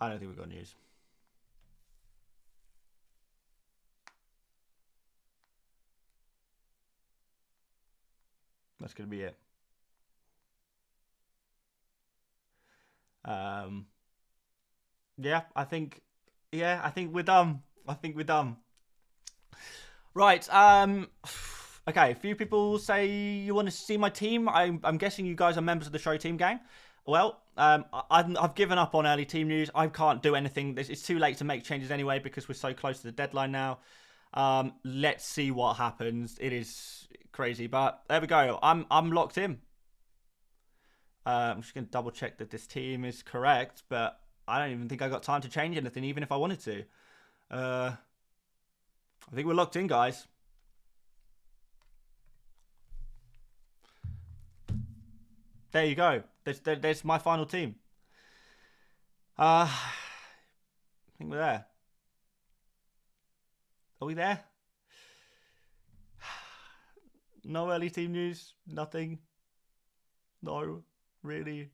I don't think we've got news. That's gonna be it. Yeah, I think we're done. Right. Okay, a few people say you want to see my team. I'm guessing you guys are members of the show team gang. Well, I've given up on early team news. I can't do anything. It's too late to make changes anyway because we're so close to the deadline now. Let's see what happens. It is crazy, but there we go. I'm locked in. I'm just going to double check that this team is correct, but I don't even think I got time to change anything, even if I wanted to. I think we're locked in, guys. There you go. There's my final team. I think we're there. Are we there? No early team news. Nothing. No, really.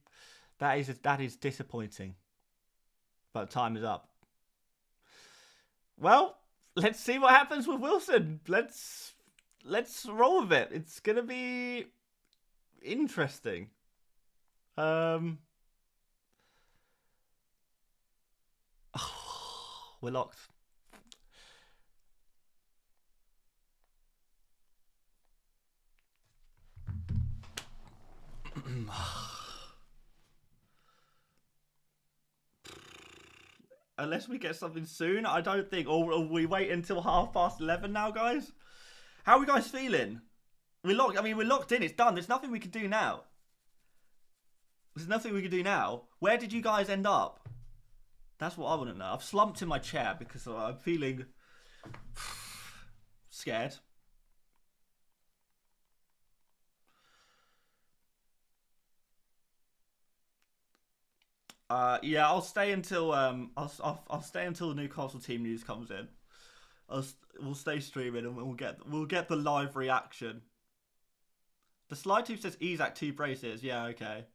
That is disappointing. But time is up. Well, let's see what happens with Wilson. Let's roll with it. It's gonna be interesting. We're locked. Unless we get something soon, I don't think. Or we wait until 11:30 now, guys. How are we guys feeling? We're locked in. It's done. There's nothing we can do now. Where did you guys end up? That's what I want to know. I've slumped in my chair because I'm feeling scared. Yeah, I'll stay until I'll stay until the Newcastle team news comes in. We'll stay streaming and we'll get the live reaction. The slide tube says Isak 2 braces. Yeah, okay.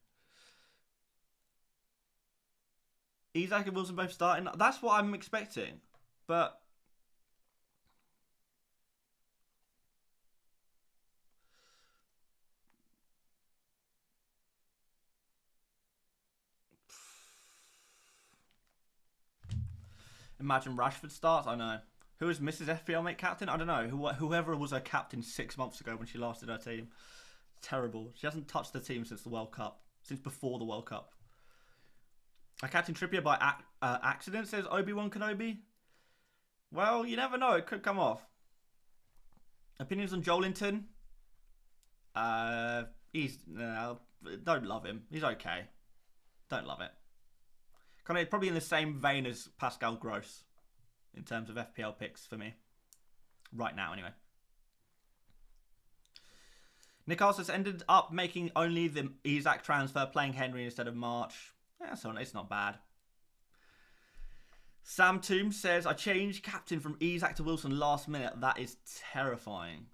Isak and Wilson both starting. That's what I'm expecting, but imagine Rashford starts. I know. Who is Mrs. FPL Mate captain? I don't know. Whoever was her captain 6 months ago when she last did her team. Terrible. She hasn't touched the team since the World Cup. Since before the World Cup. I captain Trippier by accident, says Obi-Wan Kenobi. Well, you never know. It could come off. Opinions on Joelinton? Don't love him. He's okay. Don't love it. Kind of probably in the same vein as Pascal Gross in terms of FPL picks for me. Right now, anyway. Nick Arsus ended up making only the Isak transfer, playing Henry instead of March. Yeah, so it's not bad. Sam Tombs says, I changed captain from Isak to Wilson last minute. That is terrifying.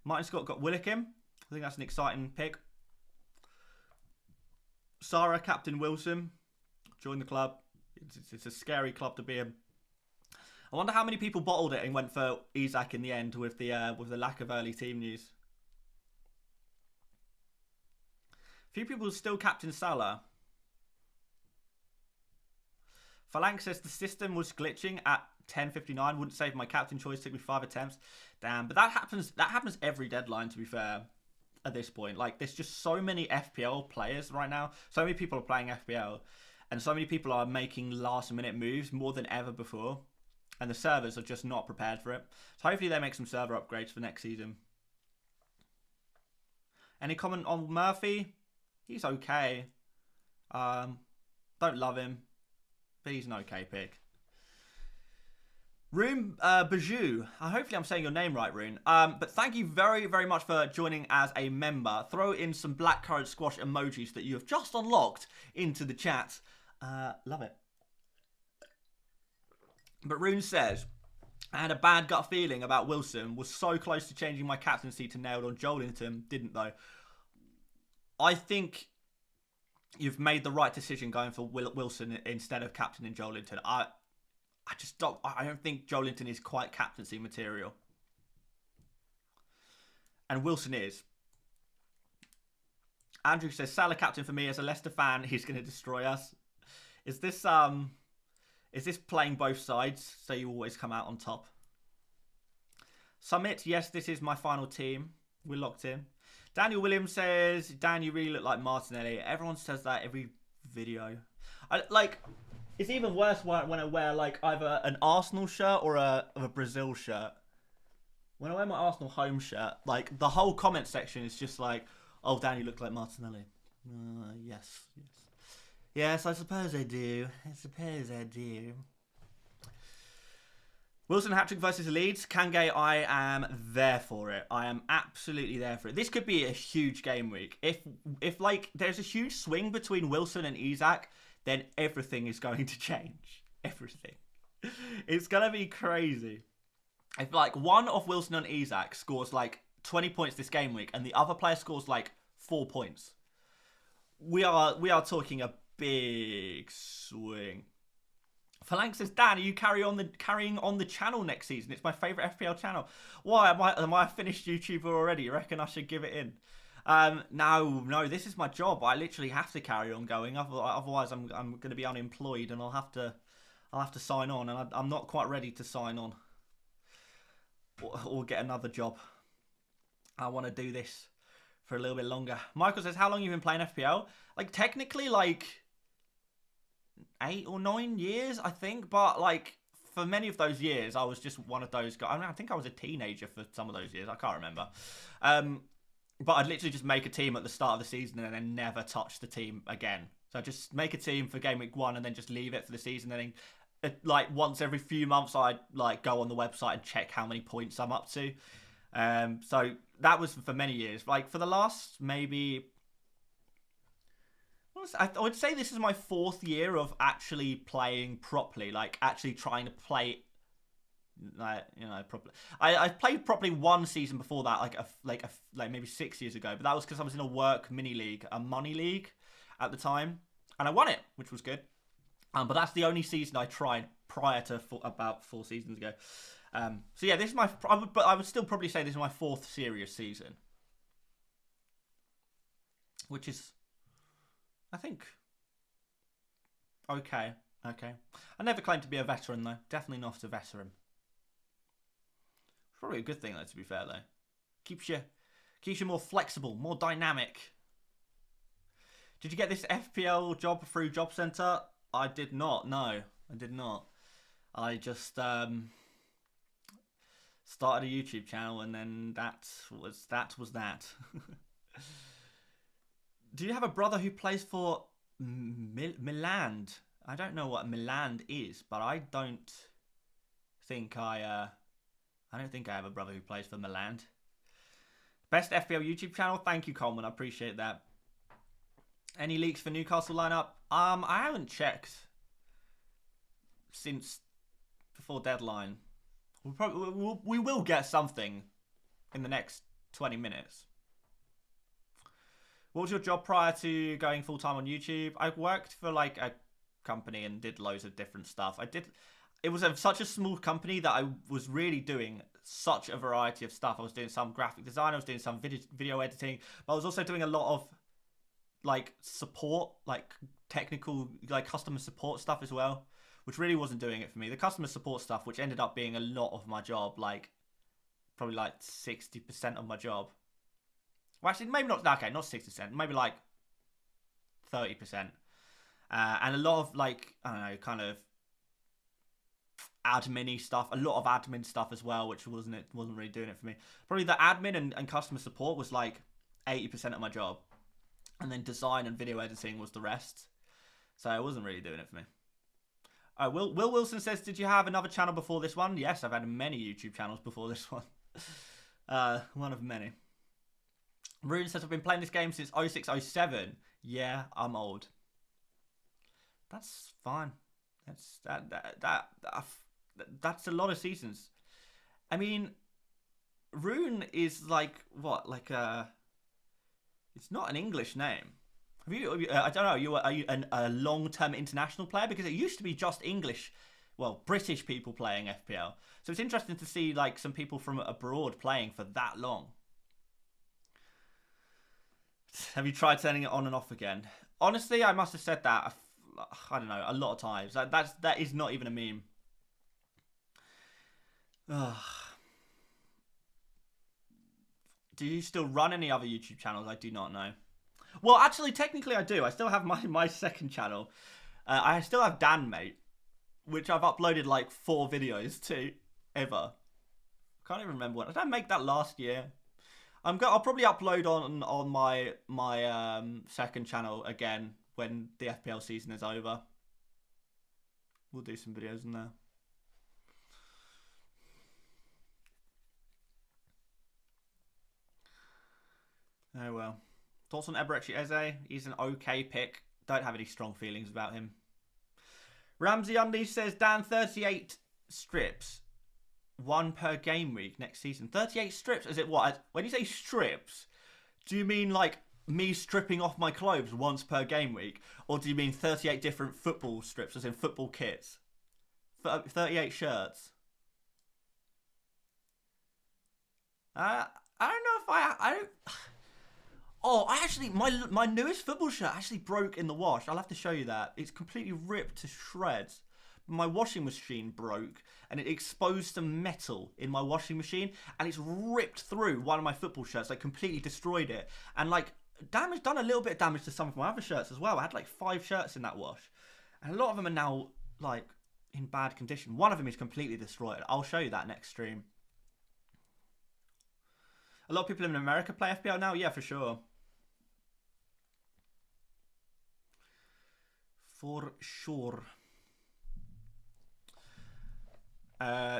Martin Scott got Willicum. I think that's an exciting pick. Sarah, captain Wilson. Join the club. It's a scary club to be in. I wonder how many people bottled it and went for Isak in the end with the lack of early team news. A few people still captain Salah. Phalanx says the system was glitching at 10:59. Wouldn't save my captain choice. Took me 5 attempts. Damn, but that happens every deadline. To be fair, at this point, like there's just so many FPL players right now. So many people are playing FPL, and so many people are making last-minute moves more than ever before. and the servers are just not prepared for it. So hopefully they make some server upgrades for next season. Any comment on Murphy? He's okay. Don't love him, but he's an okay pick. Rune Bajou. Hopefully I'm saying your name right, Rune. But thank you very, very much for joining as a member. Throw in some blackcurrant squash emojis that you have just unlocked into the chat. Love it. But Rune says, I had a bad gut feeling about Wilson. Was so close to changing my captaincy to nailed on Joelinton. Didn't though. I think you've made the right decision going for Wilson instead of captaining Joelinton. I don't think Joelinton is quite captaincy material. And Wilson is. Andrew says, Salah captain for me as a Leicester fan. He's going to destroy us. Is this playing both sides so you always come out on top? Summit, yes, this is my final team. We're locked in. Daniel Williams says, Dan, you really look like Martinelli. Everyone says that every video. It's even worse when I wear like either an Arsenal shirt or a Brazil shirt. When I wear my Arsenal home shirt, like the whole comment section is just like, "Oh, Dan, you look like Martinelli." Yes. Yes, I suppose I do. Wilson hat-trick versus Leeds. Kange, I am there for it. I am absolutely there for it. This could be a huge game week. If like there's a huge swing between Wilson and Isak, then everything is going to change. Everything. It's going to be crazy. If like one of Wilson and Isak scores like 20 points this game week and the other player scores like 4 points, we are talking a big swing. Phalanx says, Dan, are you carrying on the channel next season? It's my favourite FPL channel. Why? Am I a finished YouTuber already? You reckon I should give it in? No, this is my job. I literally have to carry on going. Otherwise, I'm going to be unemployed and I'll have to sign on. And I'm not quite ready to sign on or get another job. I want to do this for a little bit longer. Michael says, how long have you been playing FPL? Like, technically, like 8 or 9 years, I think. But, like, for many of those years, I was just one of those guys. I mean, I think I was a teenager for some of those years. I can't remember. But I'd literally just make a team at the start of the season and then never touch the team again. So I'd just make a team for game week 1 and then just leave it for the season. And then, like, once every few months, I'd, like, go on the website and check how many points I'm up to. So that was for many years. Like, for the last maybe... I would say this is my 4th year of actually playing properly. Like, actually trying to play... properly. I played properly one season before that, like maybe 6 years ago. But that was because I was in a work mini league, a money league at the time, and I won it, which was good. But that's the only season I tried prior to about 4 seasons ago. So yeah, this is my. I would still probably say this is my 4th serious season, which is, I think, okay. I never claimed to be a veteran though. Definitely not a veteran. Probably a good thing though, to be fair though. Keeps you more flexible, more dynamic. Did you get this FPL job through Job Centre? I did not. No, I did not. I just started a YouTube channel and then that was that. Do you have a brother who plays for Milan? I don't know what Milan is, but I don't think I have a brother who plays for Milan. Best FPL YouTube channel? Thank you, Coleman. I appreciate that. Any leaks for Newcastle lineup? I haven't checked since before deadline. We will get something in the next 20 minutes. What was your job prior to going full-time on YouTube? I worked for like a company and did loads of different stuff. It was such a small company that I was really doing such a variety of stuff. I was doing some graphic design, I was doing some video editing, but I was also doing a lot of like support, like technical, like customer support stuff as well, which really wasn't doing it for me. The customer support stuff, which ended up being a lot of my job, like probably like 60% of my job. Well, actually, maybe not, okay, not 60%, maybe like 30%. And a lot of like, I don't know, kind of admin-y stuff, a lot of admin stuff as well, which wasn't really doing it for me. Probably the admin and customer support was like 80% of my job, and then design and video editing was the rest. So it wasn't really doing it for me. Will Wilson says, did you have another channel before this one? Yes, I've had many YouTube channels before this one. One of many. Rune says, I've been playing this game since 06-07. Yeah, I'm old. That's fine. That's a lot of seasons. I mean, Rune is like what? Like it's not an English name. I don't know. Are you a long-term international player? Because it used to be just English, well, British people playing FPL. So it's interesting to see like some people from abroad playing for that long. Have you tried turning it on and off again? Honestly, I must have said that, I don't know, a lot of times. That is not even a meme. Ugh. Do you still run any other YouTube channels? I do not know. Well, actually, technically I do. I still have my second channel. I still have Mate, which I've uploaded like 4 videos to, ever. Can't even remember when. Did I make that last year? I'll probably upload on my second channel again when the FPL season is over. We'll do some videos in there. Oh well. Thoughts on Eberechi Eze? He's an okay pick. Don't have any strong feelings about him. Ramsey Unleash says, Dan, 38 strips. 1 per game week next season. 38 strips? Is it what? When you say strips, do you mean like me stripping off my clothes once per game week? Or do you mean 38 different football strips, as in football kits? 38 shirts? I don't know if I don't... Oh, my newest football shirt actually broke in the wash. I'll have to show you that. It's completely ripped to shreds. My washing machine broke and it exposed some metal in my washing machine and it's ripped through one of my football shirts. Like completely destroyed it. And like done a little bit of damage to some of my other shirts as well. I had like 5 shirts in that wash. And a lot of them are now like in bad condition. One of them is completely destroyed. I'll show you that next stream. A lot of people in America play FPL now? Yeah, for sure. For sure.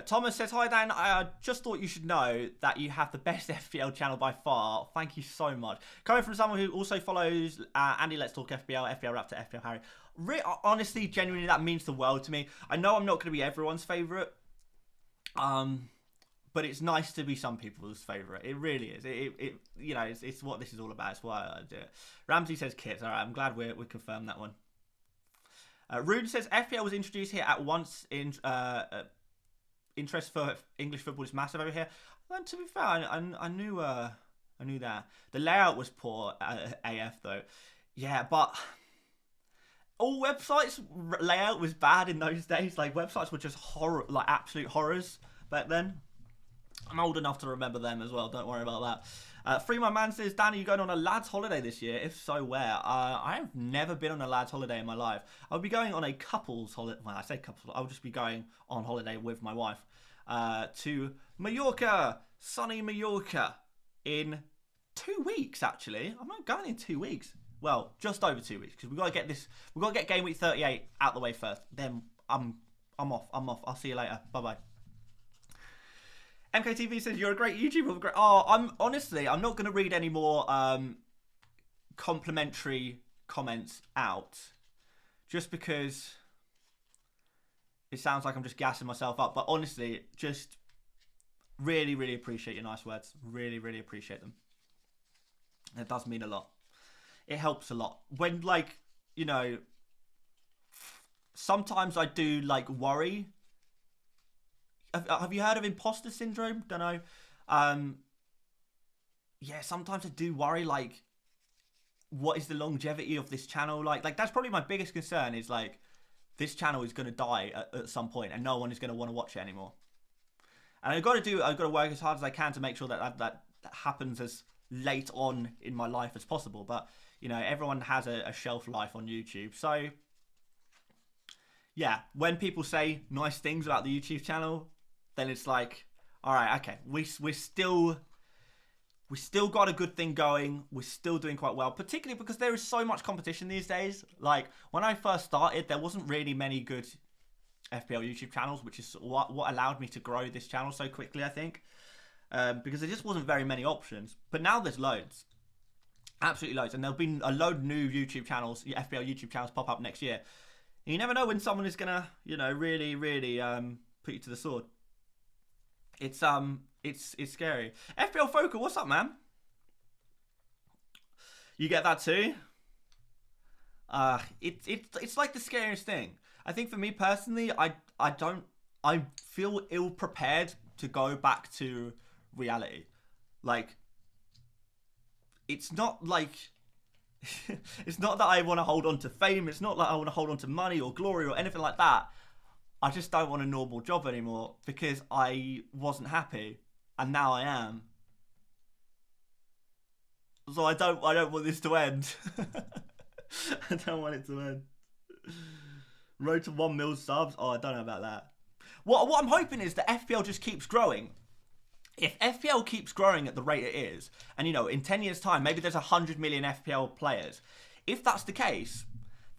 Thomas says, hi Dan, I just thought you should know that you have the best FPL channel by far. Thank you so much. Coming from someone who also follows Andy Let's Talk FPL, FPL Raptor, FPL Harry. Honestly, genuinely, that means the world to me. I know I'm not going to be everyone's favourite. But it's nice to be some people's favourite. It really is. You know, it's what this is all about. It's why I do it. Ramsey says kits. All right, I'm glad we confirmed that one. Rune says FPL was introduced here at once in interest for English football is massive over here. And to be fair, I knew that the layout was poor AF though. Yeah, but all websites layout was bad in those days. Like websites were just horror, like absolute horrors back then. I'm old enough to remember them as well. Don't worry about that. Free My Man says, Dan, are you going on a lad's holiday this year? If so, where? I have never been on a lad's holiday in my life. I'll be going on a couple's holiday. Well, I say couple's. I'll just be going on holiday with my wife to Mallorca, sunny Mallorca, in 2 weeks. Actually, I'm not going in 2 weeks. Well, just over 2 weeks because we've got to get this. We've got to get game week 38 out the way first. Then I'm off. I'll see you later. Bye bye. MKTV says, you're a great YouTuber. Oh, I'm not going to read any more complimentary comments out. Just because it sounds like I'm just gassing myself up. But honestly, just really, really appreciate your nice words. Really, really appreciate them. It does mean a lot. It helps a lot. When, like, you know, sometimes I do, like, worry. Have you heard of imposter syndrome? Don't know. Yeah, sometimes I do worry, like, what is the longevity of this channel? Like that's probably my biggest concern is, like, this channel is going to die at some point and no one is going to want to watch it anymore. And I've got to work as hard as I can to make sure that happens as late on in my life as possible. But, you know, everyone has a shelf life on YouTube. So, yeah, when people say nice things about the YouTube channel, then it's like, all right, okay, we still got a good thing going. We're still doing quite well, particularly because there is so much competition these days. Like when I first started, there wasn't really many good FPL YouTube channels, which is what allowed me to grow this channel so quickly, I think, because there just wasn't very many options. But now there's loads, absolutely loads, and there'll be a load of new YouTube channels, FPL YouTube channels pop up next year. And you never know when someone is gonna, really put you to the sword. It's scary. FPL Focal, what's up, man? You get that too? It's like the scariest thing. I think for me personally, I feel ill prepared to go back to reality. Like, it's not like it's not that I want to hold on to fame. It's not like I want to hold on to money or glory or anything like that. I just don't want a normal job anymore because I wasn't happy, and now I am. So I don't want this to end. I don't want it to end. Road to 1 mil subs. Oh, I don't know about that. What I'm hoping is that FPL just keeps growing. If FPL keeps growing at the rate it is, and in 10 years' time, maybe there's 100 million FPL players. If that's the case,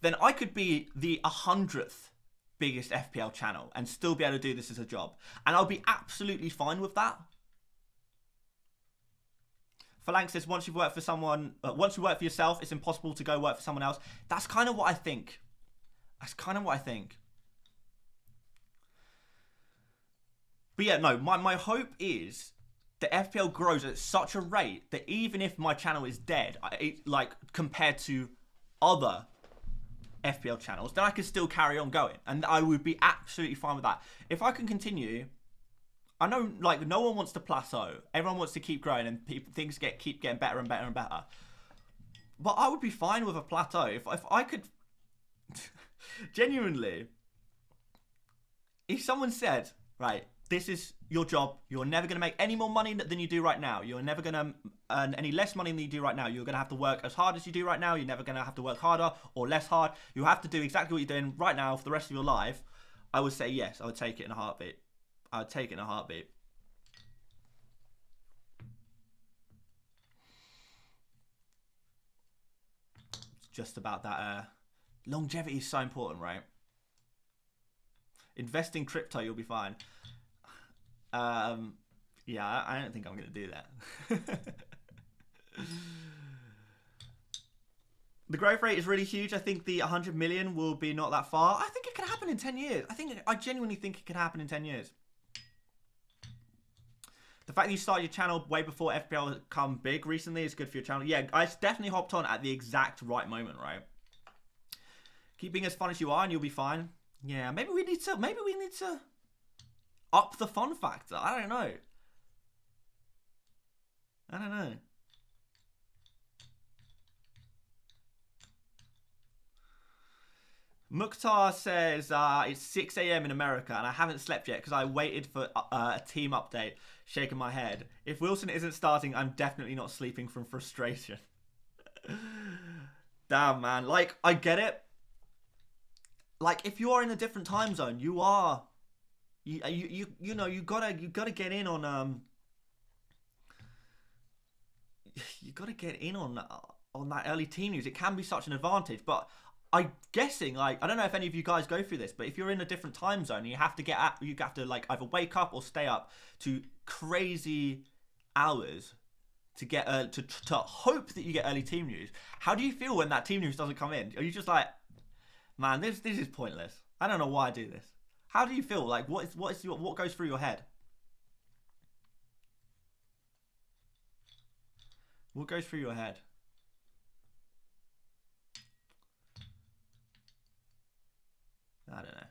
then I could be the 100th biggest FPL channel and still be able to do this as a job. And I'll be absolutely fine with that. Phalanx says, once you work for yourself, it's impossible to go work for someone else. That's kind of what I think. But yeah, no, my hope is that FPL grows at such a rate that even if my channel is dead, compared to other FPL channels, then I can still carry on going. And I would be absolutely fine with that. If I can continue, I know no one wants to plateau. Everyone wants to keep growing and things keep getting better and better and better. But I would be fine with a plateau. If I could, genuinely, if someone said, right, this is your job. You're never going to make any more money than you do right now. You're never going to earn any less money than you do right now. You're going to have to work as hard as you do right now. You're never going to have to work harder or less hard. You have to do exactly what you're doing right now for the rest of your life. I would say yes. I would take it in a heartbeat. It's just about that. Longevity is so important, right? Invest in crypto, you'll be fine. Yeah, I don't think I'm going to do that. The growth rate is really huge. I think the 100 million will be not that far. I think it could happen in 10 years. I genuinely think it could happen in 10 years. The fact that you started your channel way before FPL has become big recently is good for your channel. Yeah, I definitely hopped on at the exact right moment, right? Keep being as fun as you are and you'll be fine. Yeah, maybe we need to up the fun factor. I don't know. Mukhtar says it's 6 a.m. in America and I haven't slept yet because I waited for a team update. Shaking my head. If Wilson isn't starting, I'm definitely not sleeping from frustration. Damn, man. I get it. If you are in a different time zone, you gotta get in on you gotta get in on that early team news. It can be such an advantage, but I'm guessing I don't know if any of you guys go through this, but if you're in a different time zone, you have to either wake up or stay up to crazy hours to get to hope that you get early team news. How do you feel when that team news doesn't come in? Are you just like, man, this is pointless. I don't know why I do this. How do you feel? What goes through your head? What goes through your head? I don't know.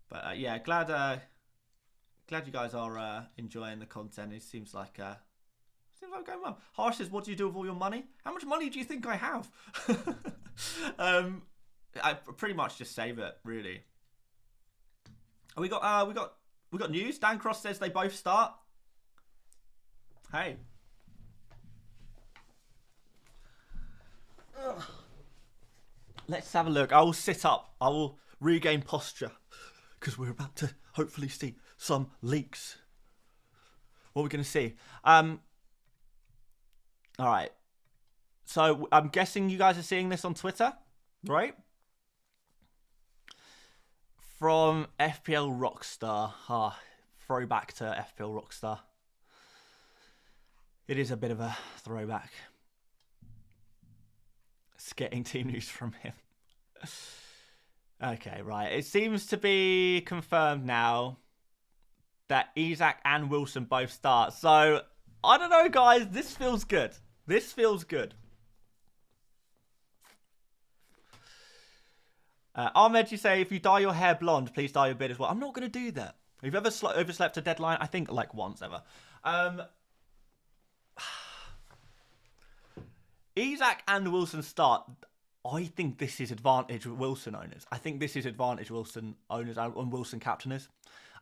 But yeah, glad you guys are enjoying the content. It seems like going well. Harsh says, what do you do with all your money? How much money do you think I have? I pretty much just save it, really. We got news. Dan Cross says they both start. Hey. Let's have a look. I will sit up. I will regain posture because we're about to hopefully see some leaks. What are we going to see? All right. So I'm guessing you guys are seeing this on Twitter, right? From FPL Rockstar. Throwback to FPL Rockstar. It is a bit of a throwback. It's getting team news from him. Okay, right. It seems to be confirmed now that Isak and Wilson both start. So, I don't know, guys. This feels good. This feels good. Ahmed, you say, if you dye your hair blonde, please dye your beard as well. I'm not going to do that. Have you ever overslept a deadline? I think like once ever. Isak and Wilson start. I think this is advantage Wilson owners. I think this is advantage Wilson owners and Wilson captainers.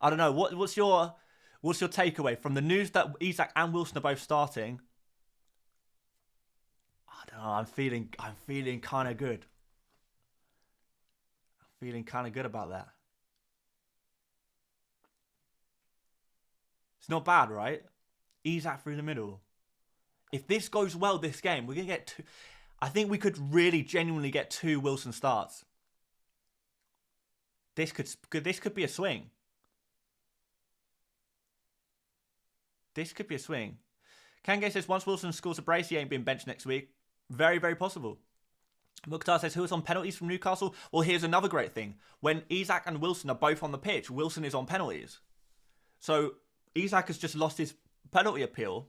I don't know. What's your takeaway from the news that Isak and Wilson are both starting? I don't know. I'm feeling kind of good. I'm feeling kind of good about that. It's not bad, right? Isak through the middle. If this goes well this game, we're going to get two. I think we could really genuinely get 2 Wilson starts. This could be a swing. This could be a swing. Kangay says, once Wilson scores a brace, he ain't being benched next week. Very, very possible. Mukhtar says, who was on penalties from Newcastle? Well, here's another great thing. When Isak and Wilson are both on the pitch, Wilson is on penalties. So Isak has just lost his penalty appeal.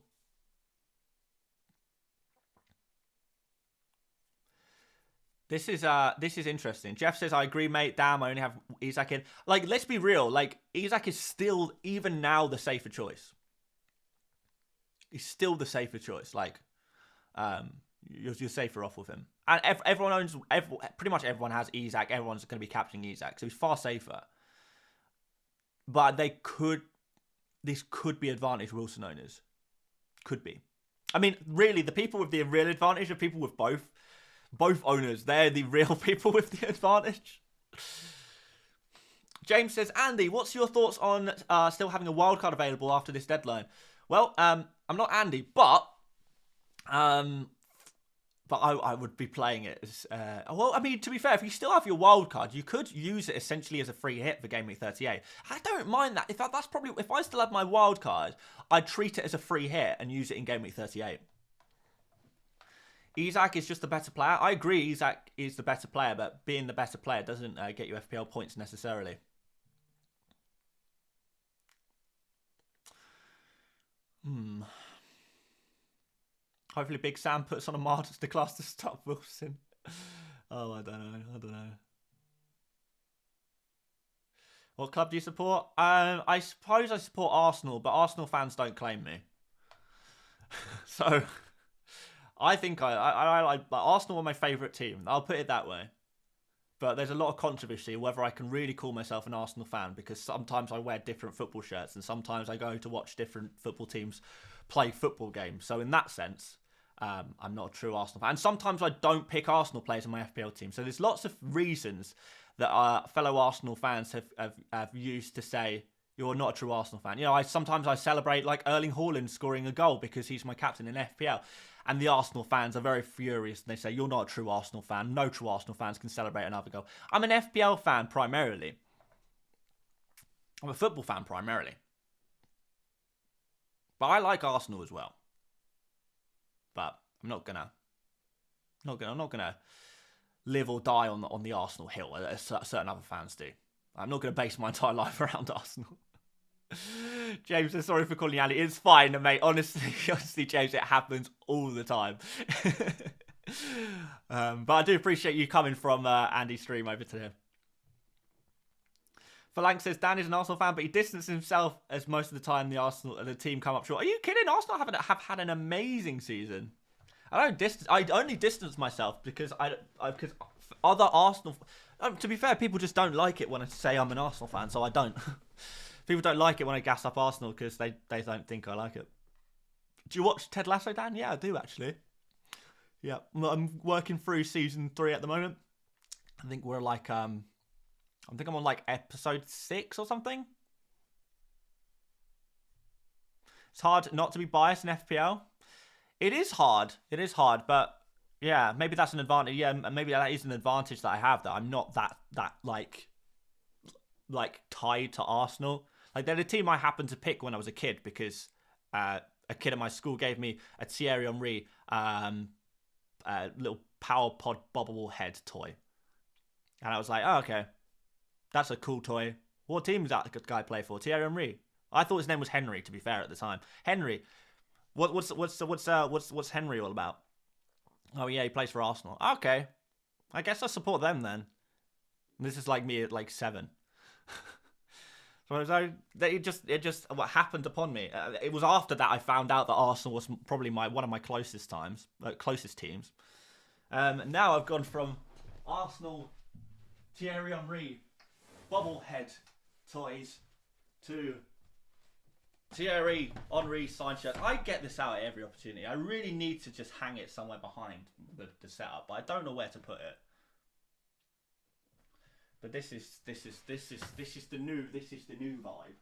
This is interesting. Jeff says, I agree, mate. Damn, I only have Isak in. Like, let's be real. Like, Isak is still, even now, the safer choice. He's still the safer choice. Like, you're safer off with him. And everyone owns, pretty much everyone has Isak. Everyone's going to be captaining Isak. So he's far safer. But this could be advantage Wilson owners. Could be. I mean, really, the people with the real advantage are people with both owners. They're the real people with the advantage. James says, Andy, what's your thoughts on still having a wildcard available after this deadline? Well, I'm not Andy, but I would be playing it as... well, I mean, to be fair, if you still have your wildcard, you could use it essentially as a free hit for Gameweek 38. I don't mind that. If I still had my wildcard, I'd treat it as a free hit and use it in Gameweek 38. Isak is just the better player. I agree Isak is the better player, but being the better player doesn't get you FPL points necessarily. Hopefully Big Sam puts on a master class to stop Wilson. Oh, I don't know. What club do you support? I suppose I support Arsenal, but Arsenal fans don't claim me. So... I think I Arsenal are my favourite team. I'll put it that way. But there's a lot of controversy whether I can really call myself an Arsenal fan, because sometimes I wear different football shirts and sometimes I go to watch different football teams play football games. So in that sense, I'm not a true Arsenal fan. And sometimes I don't pick Arsenal players in my FPL team. So there's lots of reasons that fellow Arsenal fans have used to say, you're not a true Arsenal fan. You know, sometimes I celebrate like Erling Haaland scoring a goal because he's my captain in FPL. And the Arsenal fans are very furious and they say, you're not a true Arsenal fan. No true Arsenal fans can celebrate another goal. I'm an FPL fan primarily. I'm a football fan primarily. But I like Arsenal as well. But I'm not gonna live or die on the Arsenal hill as certain other fans do. I'm not gonna base my entire life around Arsenal. James says, sorry for calling you Andy. It's fine, mate. Honestly, James, it happens all the time. But I do appreciate you coming from Andy's stream over to him. Phalanx says, Dan is an Arsenal fan, but he distances himself as most of the time the team come up short. Are you kidding? Arsenal have had an amazing season. I only distance myself because because other Arsenal... to be fair, people just don't like it when I say I'm an Arsenal fan, so I don't. People don't like it when I gas up Arsenal because they don't think I like it. Do you watch Ted Lasso, Dan? Yeah, I do, actually. Yeah, I'm working through season 3 at the moment. I think we're like I think I'm on like episode 6 or something. It's hard not to be biased in FPL. It is hard, but yeah, maybe that's an advantage. Yeah, maybe that is an advantage that I have, that I'm not that like tied to Arsenal. Like, they're the team I happened to pick when I was a kid because a kid at my school gave me a Thierry Henry little Power Pod bobblehead toy, and I was like, oh, okay, that's a cool toy. What team does that guy play for? Thierry Henry. I thought his name was Henry, to be fair, at the time. Henry. What's Henry all about? Oh yeah, he plays for Arsenal. Okay, I guess I support them then. This is like me at like 7. So it just what happened upon me. It was after that I found out that Arsenal was probably one of my closest teams. Now I've gone from Arsenal Thierry Henry bobblehead toys to Thierry Henry signed shirt. I get this out at every opportunity. I really need to just hang it somewhere behind the setup, but I don't know where to put it. But this is the new vibe.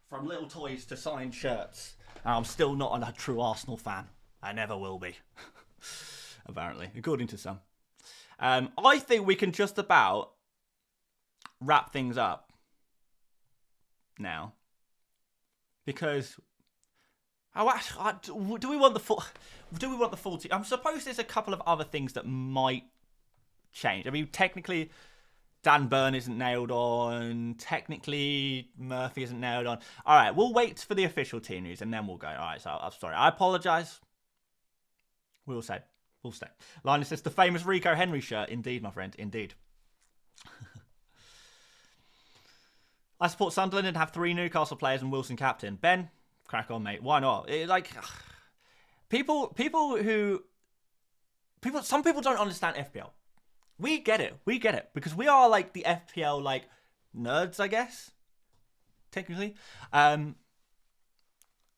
From little toys to signed shirts. And I'm still not a true Arsenal fan. I never will be. Apparently, according to some. I think we can just about wrap things up now, because do we want the full team? I suppose there's a couple of other things that might change. I mean, technically, Dan Burn isn't nailed on. Technically, Murphy isn't nailed on. All right, we'll wait for the official team news and then we'll go. All right, so I'm sorry. I apologise. We'll stay. Linus says, the famous Rico Henry shirt. Indeed, my friend. Indeed. I support Sunderland and have 3 Newcastle players and Wilson captain. Ben, crack on, mate. Why not? Some people don't understand FPL. We get it, because we are like the FPL like nerds, I guess, technically.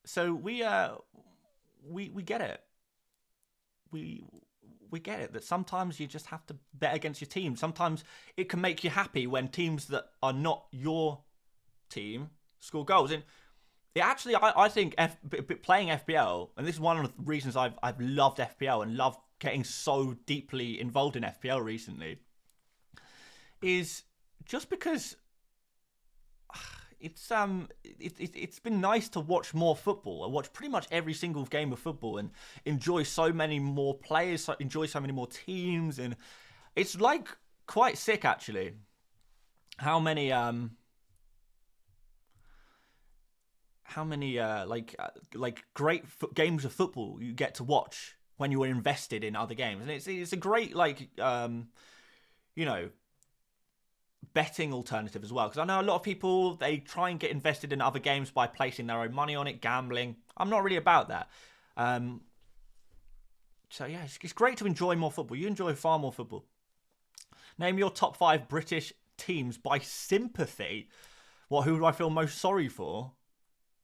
So we get it. We get it that sometimes you just have to bet against your team. Sometimes it can make you happy when teams that are not your team score goals. And it actually, I think playing FPL, and this is one of the reasons I've loved FPL and loved getting so deeply involved in FPL recently, is just because it's been nice to watch more football and watch pretty much every single game of football and enjoy so many more players, enjoy so many more teams, and it's like quite sick actually how many great games of football you get to watch when you are invested in other games. And it's a great betting alternative as well, because I know a lot of people, they try and get invested in other games by placing their own money on it, gambling. I'm not really about that. So yeah, it's great to enjoy more football. You enjoy far more football. Name your top 5 British teams by sympathy. Who do I feel most sorry for?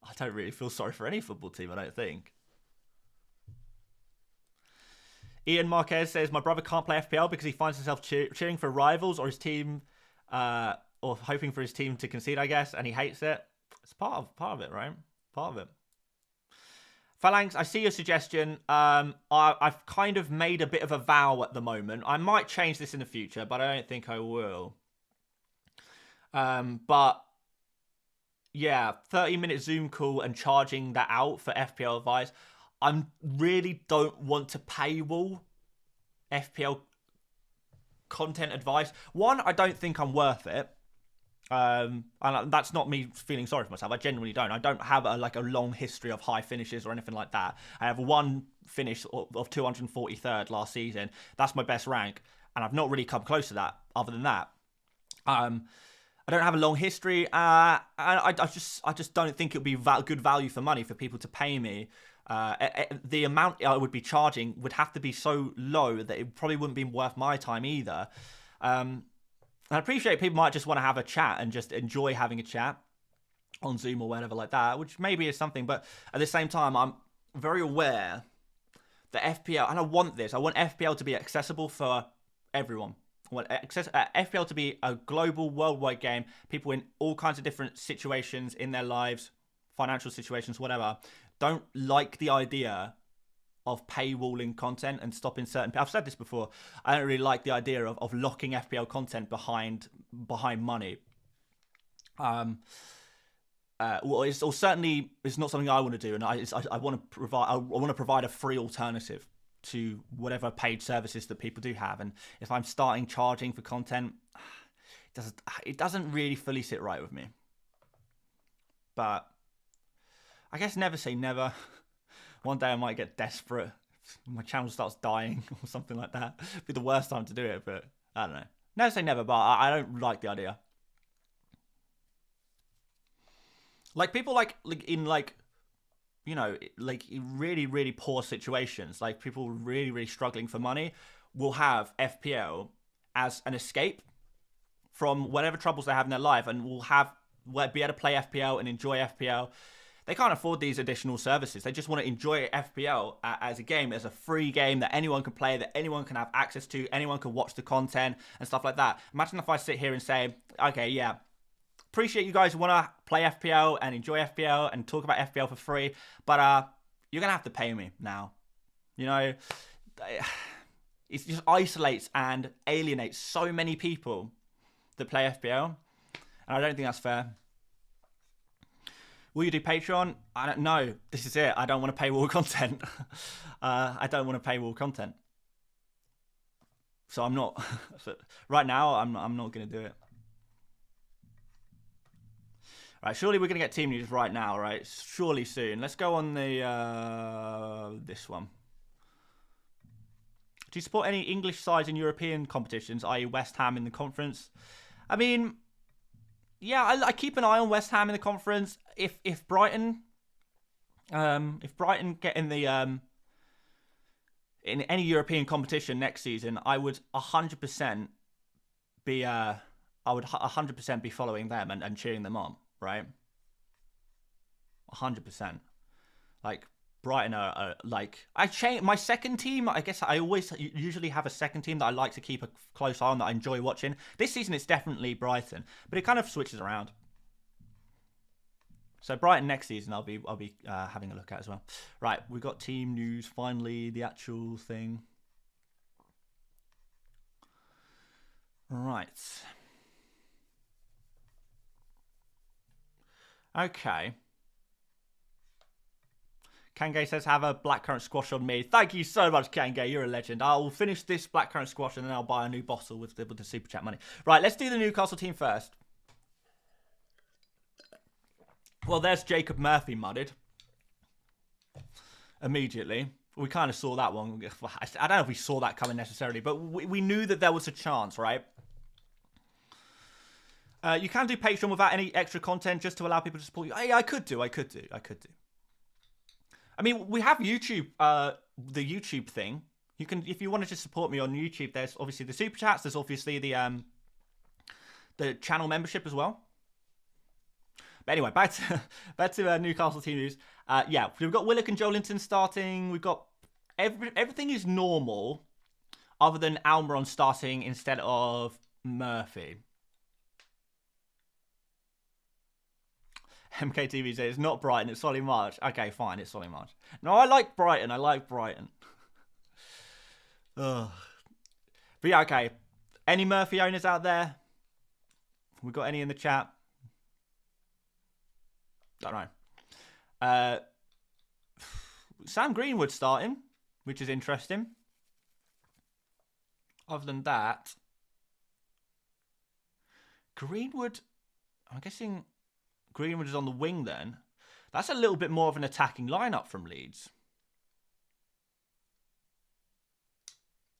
I don't really feel sorry for any football team, I don't think. Ian Marquez says, my brother can't play FPL because he finds himself cheering for rivals or his team, or hoping for his team to concede, I guess, and he hates it. It's part of it, right? Part of it. Phalanx, I see your suggestion. I've kind of made a bit of a vow at the moment. I might change this in the future, but I don't think I will. But yeah, 30-minute Zoom call and charging that out for FPL advice. I really don't want to paywall FPL content advice. One, I don't think I'm worth it. And that's not me feeling sorry for myself. I genuinely don't. I don't have a long history of high finishes or anything like that. I have one finish of 243rd last season. That's my best rank, and I've not really come close to that. Other than that, I don't have a long history. I just don't think it would be good value for money for people to pay me. The amount I would be charging would have to be so low that it probably wouldn't be worth my time either. I appreciate people might just want to have a chat and just enjoy having a chat on Zoom or whatever like that, which maybe is something. But at the same time, I'm very aware the FPL, and I want this. I want FPL to be accessible for everyone. I want FPL to be a global, worldwide game. People in all kinds of different situations in their lives, financial situations, whatever, don't like the idea of paywalling content and stopping certain. I've said this before. I don't really like the idea of locking FPL content behind money. Certainly it's not something I want to do, and I want to provide a free alternative to whatever paid services that people do have. And if I'm starting charging for content, it doesn't really fully sit right with me. But I guess never say never. One day I might get desperate. My channel starts dying or something like that. It'd be the worst time to do it, but I don't know. Never say never, but I don't like the idea. Like people like in really, really poor situations, like people really, really struggling for money, will have FPL as an escape from whatever troubles they have in their life, and will be able to play FPL and enjoy FPL. They can't afford these additional services. They just want to enjoy FPL as a game, as a free game that anyone can play, that anyone can have access to, anyone can watch the content and stuff like that. Imagine if I sit here and say, okay, yeah, appreciate you guys who want to play FPL and enjoy FPL and talk about FPL for free, but you're going to have to pay me now. You know, it just isolates and alienates so many people that play FPL, and I don't think that's fair. Will you do Patreon? I don't know. This is it. I don't want to paywall content. I don't want to paywall content. So I'm not. Right now, I'm not going to do it. Right, surely we're going to get team news right now, right? Surely soon. Let's go on the this one. Do you support any English sides in European competitions, i.e. West Ham in the conference? I mean, yeah, I keep an eye on West Ham in the conference. If Brighton get in the in any European competition next season, I would 100% be be following them and cheering them on, right? 100%. Like Brighton are like, I change my second team. I guess I usually have a second team that I like to keep a close eye on, that I enjoy watching. This season it's definitely Brighton, but it kind of switches around. So Brighton next season I'll be having a look at as well. Right, we got team news finally, the actual thing. Right. Okay. Kangay says, have a blackcurrant squash on me. Thank you so much, Kangay. You're a legend. I'll finish this blackcurrant squash and then I'll buy a new bottle with the super chat money. Right, let's do the Newcastle team first. Well, there's Jacob Murphy mudded. Immediately. We kind of saw that one. I don't know if we saw that coming necessarily, but we knew that there was a chance, right? You can do Patreon without any extra content just to allow people to support you. I could do. I mean, we have YouTube, the YouTube thing. You can, if you wanted to support me on YouTube, there's obviously the super chats. There's obviously the channel membership as well. But anyway, back to Newcastle team news. Yeah, we've got Willock and Joelinton starting. We've got everything is normal, other than Almiron starting instead of Murphy. MKTV says it's not Brighton, it's Solly March. Okay, fine, it's Solly March. No, I like Brighton. Ugh. But yeah, okay. Any Murphy owners out there? We got any in the chat? Don't know. Sam Greenwood starting, which is interesting. Other than that, Greenwood, I'm guessing Greenwood is on the wing then. That's a little bit more of an attacking lineup from Leeds.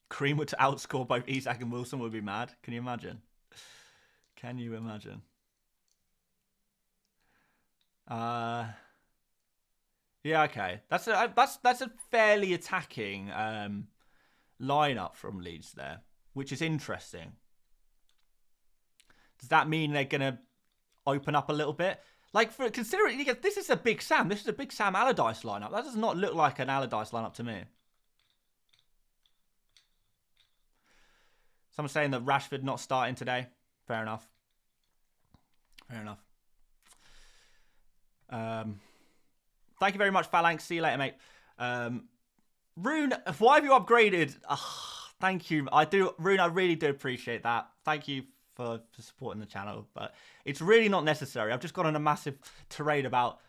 Greenwood to outscore both Isak and Wilson would be mad. Can you imagine? Can you imagine? Yeah, okay. That's a fairly attacking lineup from Leeds there, which is interesting. Does that mean they're gonna open up a little bit? Like, considering this is a Big Sam. This is a Big Sam Allardyce lineup. That does not look like an Allardyce lineup to me. Someone's saying that Rashford not starting today. Fair enough. Thank you very much, Phalanx. See you later, mate. Rune, why have you upgraded? Thank you. Rune, I really do appreciate that. Thank you for supporting the channel, but it's really not necessary. I've just gone on a massive tirade about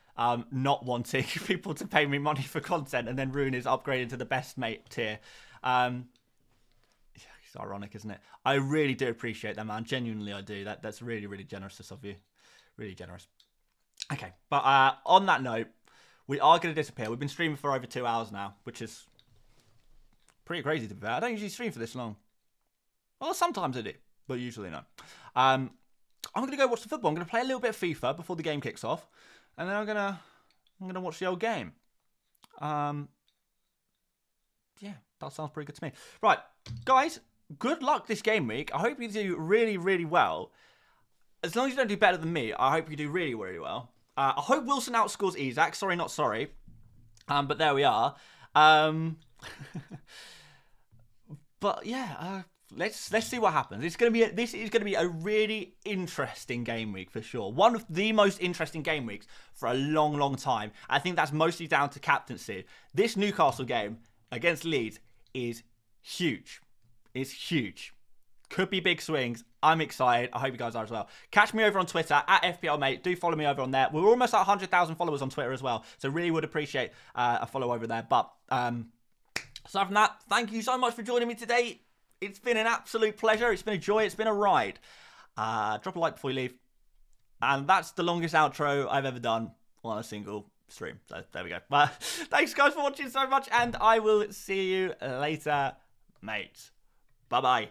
not wanting people to pay me money for content, and then Rune is upgraded to the best mate tier. It's ironic, isn't it? I really do appreciate that, man. Genuinely, I do. That's really, really generous of you. Really generous. Okay, but on that note, we are going to disappear. We've been streaming for over 2 hours now, which is pretty crazy to be fair. I don't usually stream for this long. Well, sometimes I do, but usually no. I'm going to go watch the football. I'm going to play a little bit of FIFA before the game kicks off, and then I'm going to watch the old game. Yeah, that sounds pretty good to me. Right, guys, good luck this game week. I hope you do really, really well. As long as you don't do better than me, I hope you do really, really well. I hope Wilson outscores Isaac. Sorry, not sorry. But there we are. But yeah, let's see what happens. This is going to be a really interesting game week for sure. One of the most interesting game weeks for a long, long time. I think that's mostly down to captaincy. This Newcastle game against Leeds is huge. It's huge. Could be big swings. I'm excited. I hope you guys are as well. Catch me over on Twitter at FPL Mate. Do follow me over on there. We're almost at 100,000 followers on Twitter as well, so really would appreciate a follow over there. But aside from that, thank you so much for joining me today. It's been an absolute pleasure. It's been a joy. It's been a ride. Drop a like before you leave. And that's the longest outro I've ever done on a single stream. So there we go. But thanks guys for watching so much, and I will see you later, mate. Bye-bye.